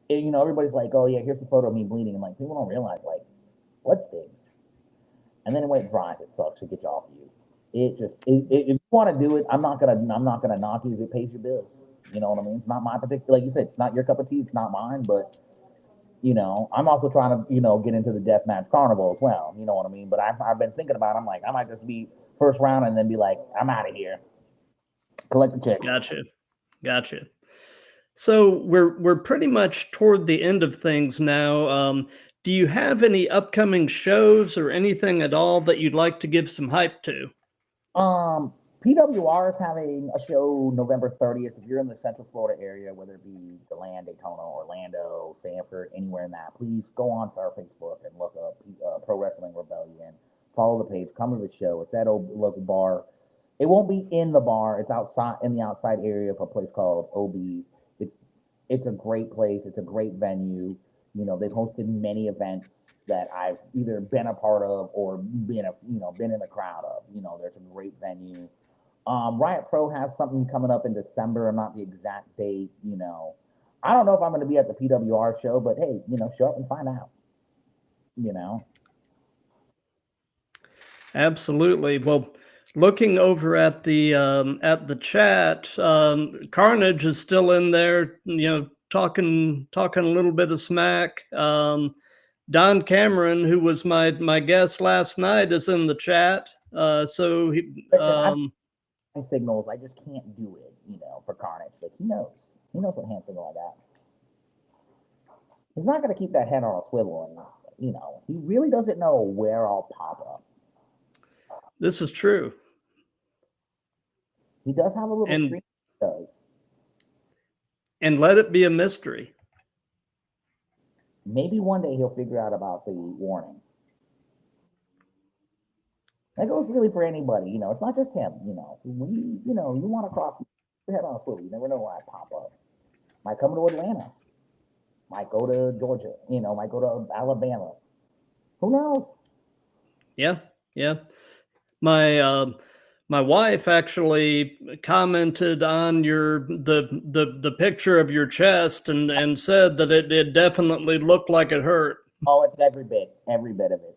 you know, everybody's like, oh yeah, here's a photo of me bleeding, and like people don't realize like blood stings, and then when it dries, it sucks to get you off of you. It just, if you want to do it, I'm not gonna knock you if it pays your bills. You know what I mean? It's not my particular, like you said, it's not your cup of tea, it's not mine, but you know, I'm also trying to, you know, get into the deathmatch carnival as well. You know what I mean? But I've been thinking about it. I'm like, I might just be first round and then be like, I'm out of here. Collect the check. Gotcha. So we're pretty much toward the end of things now. Do you have any upcoming shows or anything at all that you'd like to give some hype to? PWR is having a show November 30th. If you're in the Central Florida area, whether it be DeLand, Daytona, Orlando, Sanford, anywhere in that, please go on to our Facebook and look up Pro Wrestling Rebellion. Follow the page. Come to the show. It's at a local bar. It won't be in the bar. It's outside, in the outside area of a place called OB's. It's a great place. It's a great venue. You know, they've hosted many events that I've either been a part of or been in the crowd of. You know, there's a great venue. Riot Pro has something coming up in December. I'm not the exact date. You know, I don't know if I'm going to be at the PWR show, but hey, you know, show up and find out. You know. Absolutely. Well, looking over at the chat, Carnage is still in there, you know, talking a little bit of smack. Don Cameron, who was my guest last night, is in the chat. So he signals, I just can't do it, you know, for Carnage. Like he knows what hand signal I got. He's not going to keep that head on a swivel, and you know, he really doesn't know where I'll pop up. This is true. He does have a little screen. He does. And let it be a mystery. Maybe one day he'll figure out about the warning. That goes really for anybody, it's not just him, when you want to cross your head on a swivel, you never know why I pop up. Might come to Atlanta, might go to Georgia, might go to Alabama. Who knows? Yeah. My wife actually commented on the picture of your chest and said that it definitely looked like it hurt. Oh, it's every bit of it.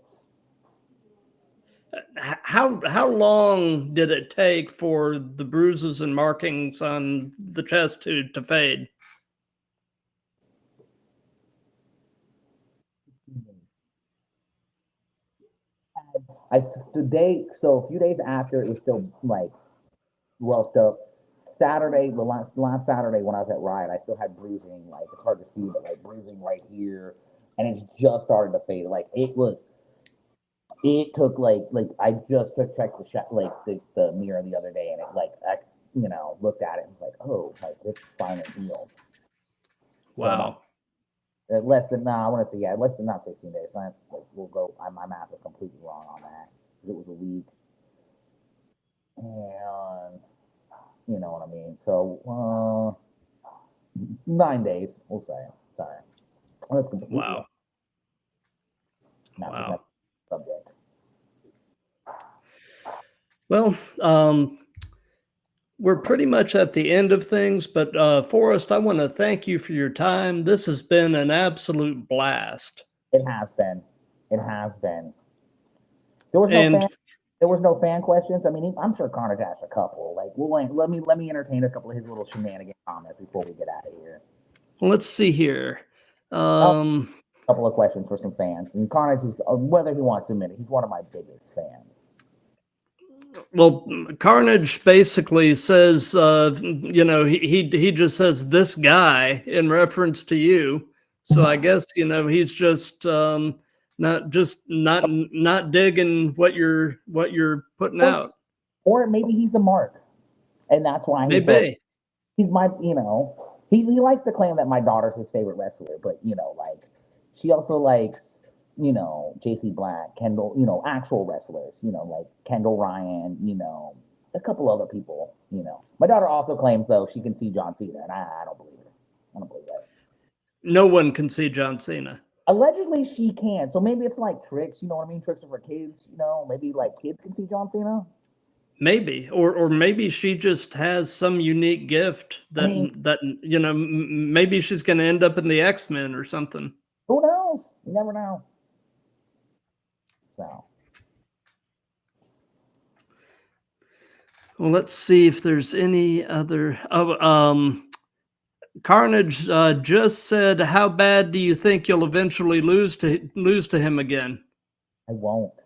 How long did it take for the bruises and markings on the chest to fade? So a few days after, it was still like roughed up. Saturday, the last Saturday when I was at Riot, I still had bruising. Like, it's hard to see, but like bruising right here, and it's just started to fade. Like, it took like I just checked the mirror the other day, and it I looked at it and was like, oh, like it's finally healed. Wow. So less than less than not 16 days. So that's like we'll go. My math was completely wrong on that. It was a week, and you know what I mean. So 9 days, we'll say. Sorry, that's completely Wow. Not Wow. subject. Well, we're pretty much at the end of things, but Forrest, I want to thank you for your time. This has been an absolute blast. It has been. There was no fan questions. I mean, I'm sure Carnage asked a couple. Like, let me entertain a couple of his little shenanigan comments before we get out of here. Well, let's see here. A couple of questions for some fans, and Carnage is whether he wants to admit it, he's one of my biggest fans. Well, Carnage basically says, he just says this guy in reference to you. So I guess he's just not digging what you're putting out. Or maybe he's a mark, and that's why maybe he's my he likes to claim that my daughter's his favorite wrestler, but she also likes JC Black, Kendall, actual wrestlers, like Kendall Ryan, a couple other people, My daughter also claims, though, she can see John Cena, and I don't believe her. I don't believe that. No one can see John Cena. Allegedly, she can. So maybe it's like tricks, you know what I mean? Tricks are for kids, maybe like kids can see John Cena. Maybe, or maybe she just has some unique gift that maybe she's going to end up in the X-Men or something. Who knows? You never know. So, well, let's see if there's any other. Carnage just said, "How bad do you think you'll eventually lose to him again?" I won't.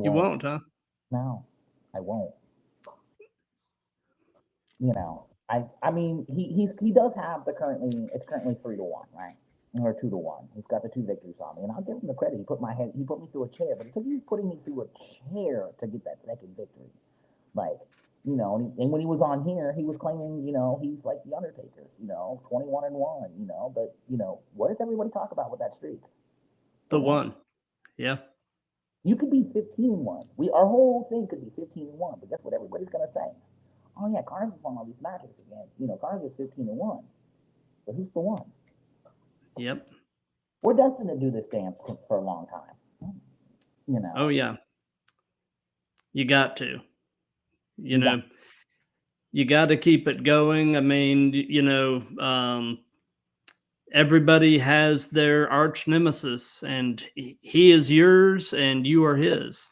You won't, huh? No, I won't. I mean, he does have it's currently 3-1, right? Or 2-1. He's got the 2 victories on me, and I'll give him the credit. He put me through a chair, but it took me putting me through a chair to get that second victory. Like, and when he was on here, he was claiming, he's like the Undertaker, 21-1, but what does everybody talk about with that streak? The one, yeah. You could be 15-1. Our whole thing could be 15-1, but guess what everybody's gonna say? Oh yeah, Carnage has won all these matches against, Carnage is 15-1, but who's the one? Yep. We're destined to do this dance for a long time. Oh yeah. You got to. You got to keep it going. I mean, everybody has their arch nemesis, and he is yours, and you are his.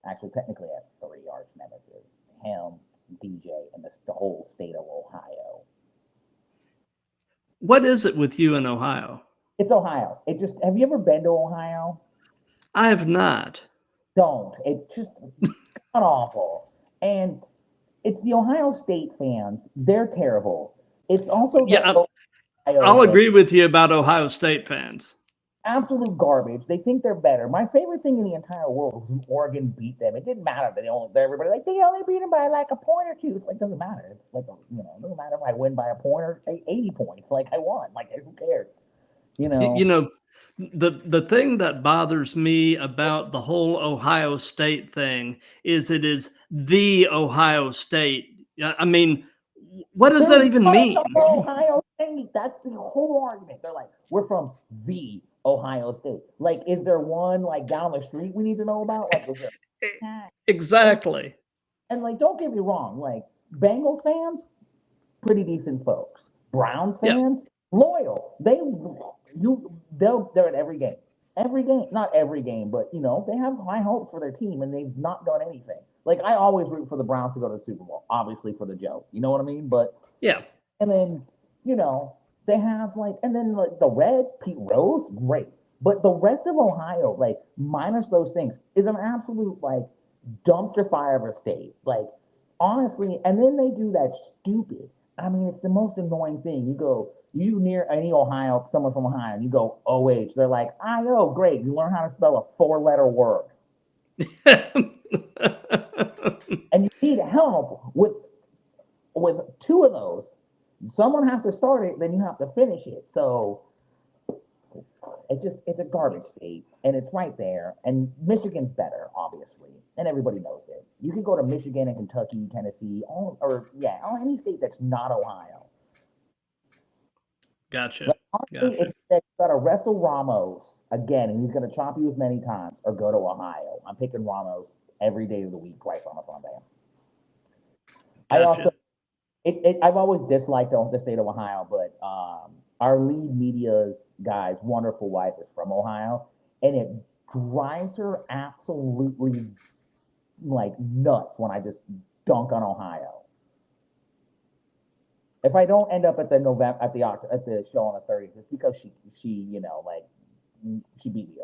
Actually, technically, I have 3 arch nemesis: him, DJ, and the whole state of Ohio. What is it with you in Ohio? It's Ohio. Have you ever been to Ohio? I have not. Don't. It's just god awful. And it's the Ohio State fans. They're terrible. It's also I'll agree with you about Ohio State fans. Absolute garbage. They think they're better. My favorite thing in the entire world was when Oregon beat them. It didn't matter that everybody like they only beat them by like a point or two. It's like doesn't matter. It's like it doesn't matter if I win by a point or 80 points. Like I won. Like who cares? The thing that bothers me about the whole Ohio State thing is it is the Ohio State. I mean, what does that even mean? Ohio State. That's the whole argument. They're like, we're from the Ohio State. Like, is there one like down the street we need to know about? Like, exactly. And like, don't get me wrong. Like, Bengals fans, pretty decent folks. Browns fans, loyal. They're at every game. Every game, not every game, but they have high hopes for their team, and they've not done anything. Like I always root for the Browns to go to the Super Bowl, obviously for the joke. You know what I mean? But yeah. And then they have and then the Reds, Pete Rose, great. But the rest of Ohio, like minus those things, is an absolute dumpster fire of a state. Like honestly, and then they do that stupid. I mean, it's the most annoying thing. You near any someone from Ohio, and you go OH. They're like, I-O, great. You learn how to spell a 4-letter word. And you need help with 2 of those. Someone has to start it, then you have to finish it. So it's a garbage state, and it's right there. And Michigan's better, obviously, and everybody knows it. You can go to Michigan and Kentucky, Tennessee, any state that's not Ohio. Gotcha. If you got to wrestle Ramos again, and he's going to chop you as many times, or go to Ohio. I'm picking Ramos every day of the week, twice on a Sunday. Gotcha. I've always disliked the state of Ohio, but our lead media's guy's wonderful wife is from Ohio, and it drives her absolutely nuts when I just dunk on Ohio. If I don't end up at the show on the 30th, it's because she beat me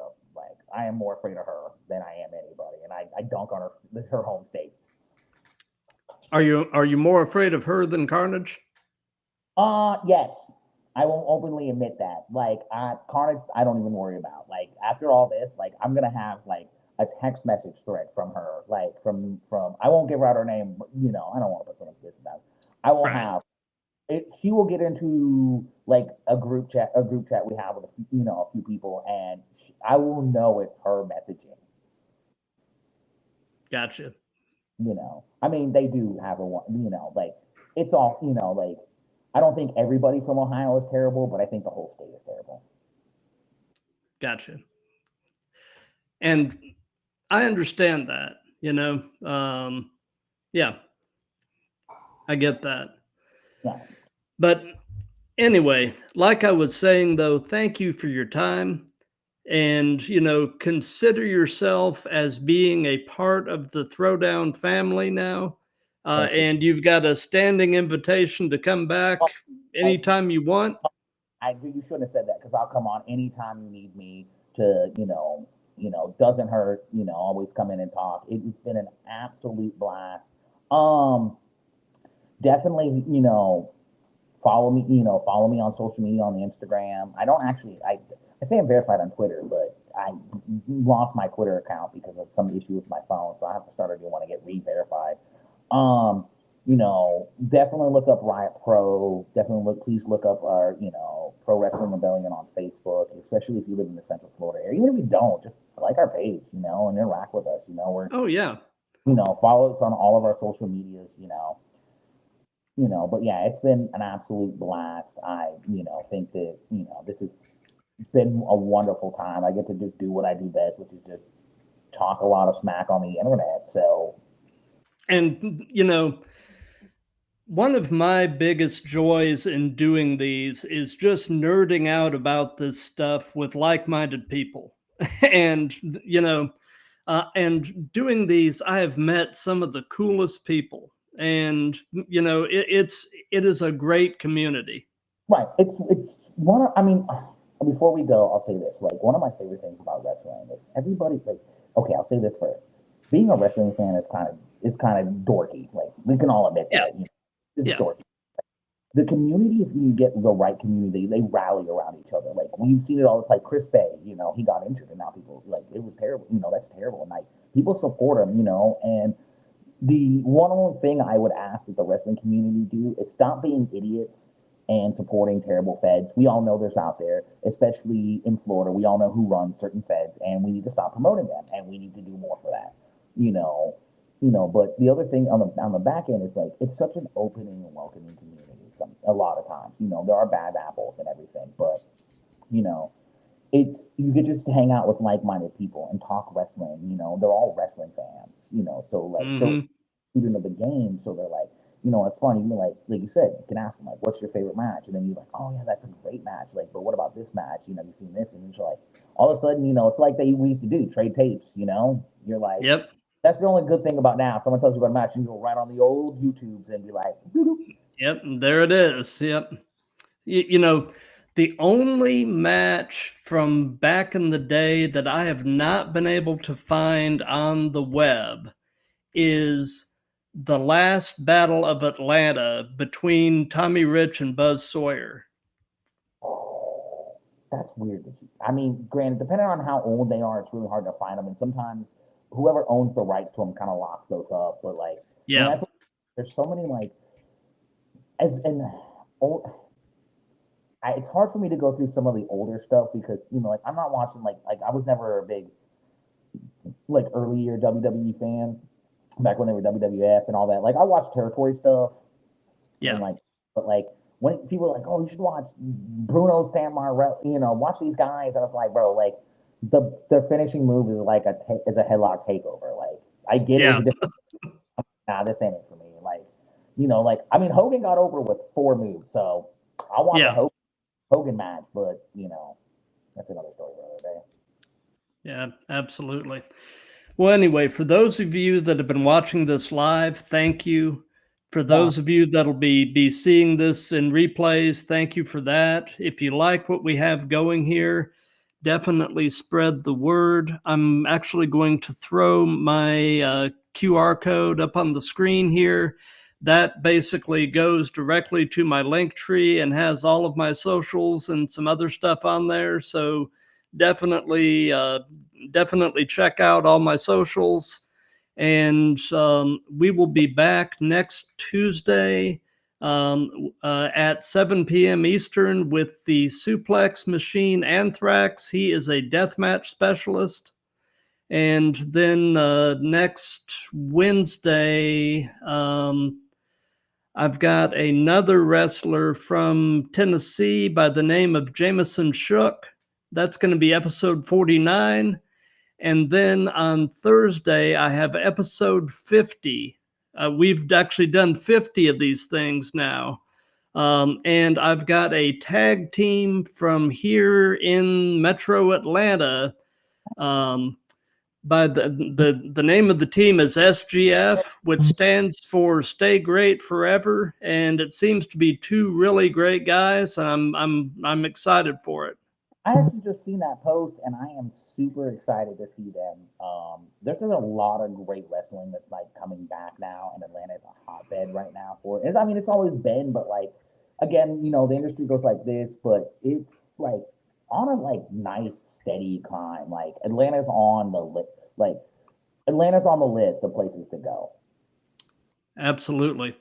up. Like I am more afraid of her than I am anybody, and I dunk on her home state. Are you more afraid of her than Carnage? Yes. I won't openly admit that. Carnage, I don't even worry about. Like after all this, I'm gonna have a text message thread from her, from I won't give out her name, but, I don't want to put someone's business out. I will have it. She will get into a group chat we have with a few people, and I will know it's her messaging. Gotcha. I mean, they do have it's all, I don't think everybody from Ohio is terrible, but I think the whole state is terrible. Gotcha. And I understand that, yeah, I get that. Yeah. But anyway, like I was saying, though, thank you for your time. And, consider yourself as being a part of the Throwdown family now. And you've got a standing invitation to come back anytime you want. You shouldn't have said that, because I'll come on anytime you need me to, doesn't hurt, always come in and talk. It's been an absolute blast. Definitely, follow me on social media on the Instagram. I say I'm verified on Twitter, but I lost my Twitter account because of some issue with my phone, so I have to start a new one to get re-verified. Definitely look up Riot Pro. Please look up our, Pro Wrestling Rebellion on Facebook, especially if you live in the Central Florida area. Even if you don't, just like our page, and interact with us. Follow us on all of our social medias. But yeah, it's been an absolute blast. I, think that this has been a wonderful time. I get to just do what I do best, which is just talk a lot of smack on the internet. So, and one of my biggest joys in doing these is just nerding out about this stuff with like-minded people. And, and doing these, I have met some of the coolest people, and, it is a great community. Right. It's one of, before we go, I'll say this, one of my favorite things about wrestling is everybody, okay, I'll say this first. Being a wrestling fan is kind of dorky. We can all admit that. It's dorky. the community, if you get the right community, they rally around each other. Like we've seen it all. It's like Chris Bay, you know, he got injured and now people like it was terrible. You know, that's terrible. And like people support him, you know. And the one only thing I would ask that the wrestling community do is stop being idiots and supporting terrible feds. We all know there's out there, especially in Florida. We all know who runs certain feds, and we need to stop promoting them, and we need to do more for that. You know. But the other thing on the back end is like it's such an opening and welcoming community. A lot of times, you know, there are bad apples and everything, but you know, it's you could just hang out with like-minded people and talk wrestling. You know, they're all wrestling fans. You know, so like they're student of the game, so they're like, you know, it's funny. You like you said, you can ask them like, "What's your favorite match?" And then you're like, "Oh yeah, that's a great match." Like, but what about this match? You know, you've seen this, and you're like, all of a sudden, you know, it's like we used to do trade tapes. You know, you're like, yep. That's the only good thing about now. Someone tells you about a match, you go right on the old YouTubes and be like, doo-doo. Yep, there it is. Yep. You know, the only match from back in the day that I have not been able to find on the web is the last Battle of Atlanta between Tommy Rich and Buzz Sawyer. Oh, that's weird. I mean, granted, depending on how old they are, it's really hard to find them. And sometimes whoever owns the rights to them kind of locks those up. But like, yeah, man, there's so many like, it's hard for me to go through some of the older stuff because you know, like I'm not watching like I was never a big like early year WWE fan back when they were WWF and all that. Like I watched territory stuff. Yeah. And like, but like when people are like, oh, you should watch Bruno Sammartino, you know, watch these guys. And I was like, bro, like their finishing move is like is a headlock takeover. Like I get it. Nah, this ain't it for me. Like, you know, like I mean, Hogan got over with 4 moves, so I want the Hogan match, but you know, that's another story for another day. Yeah, absolutely. Well, anyway, for those of you that have been watching this live, thank you. For those of you that'll be seeing this in replays, thank you for that. If you like what we have going here, definitely spread the word. I'm actually going to throw my QR code up on the screen here. That basically goes directly to my link tree and has all of my socials and some other stuff on there. So definitely check out all my socials. And we will be back next Tuesday at 7 p.m. Eastern with the Suplex Machine Anthrax. He is a deathmatch specialist. And then next Wednesday, I've got another wrestler from Tennessee by the name of Jameson Shook. That's going to be episode 49. And then on Thursday, I have episode 50. We've actually done 50 of these things now. And I've got a tag team from here in Metro Atlanta. By the name of the team is SGF, which stands for Stay Great Forever. And it seems to be 2 really great guys. And I'm excited for it. I actually just seen that post, and I am super excited to see them. There's a lot of great wrestling that's like coming back now, and Atlanta is a hotbed right now for it. I mean, it's always been, but like again, you know, the industry goes like this, but it's like on a like nice steady climb. Like Atlanta's on the list of places to go. Absolutely.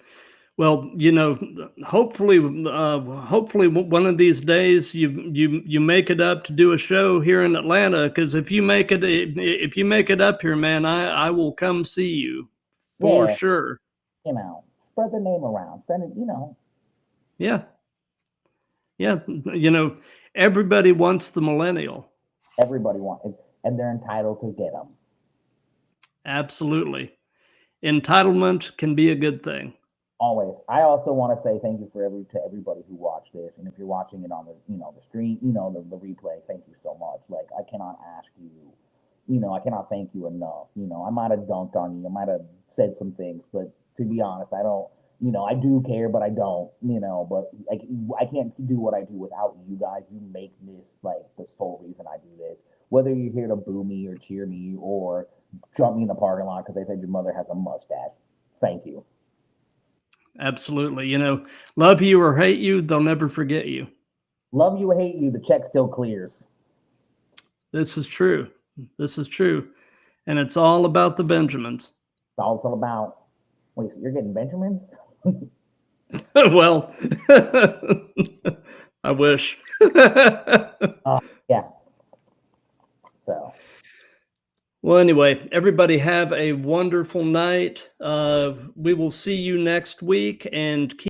Well, you know, hopefully one of these days you make it up to do a show here in Atlanta. Because if you make it up here, man, I will come see you for sure. You know, spread the name around, send it. You know. Yeah. You know, everybody wants the millennial. Everybody wants it, and they're entitled to get them. Absolutely, entitlement can be a good thing. Always. I also want to say thank you to everybody who watched this, and if you're watching it on the stream, the replay, thank you so much. Like I cannot ask you, I cannot thank you enough. I might have dunked on you, I might have said some things, but to be honest, I don't. I do care, but I don't. But I can't do what I do without you guys. You make this like the sole reason I do this. Whether you're here to boo me or cheer me or jump me in the parking lot because they said your mother has a mustache. Thank you. Absolutely. You know, love you or hate you, they'll never forget you. Love you or hate you, the check still clears. This is true. This is true. And it's all about the Benjamins. That's all it's all about. Wait, so you're getting Benjamins? Well, I wish. Yeah. So. Well, anyway, everybody have a wonderful night. We will see you next week, and keep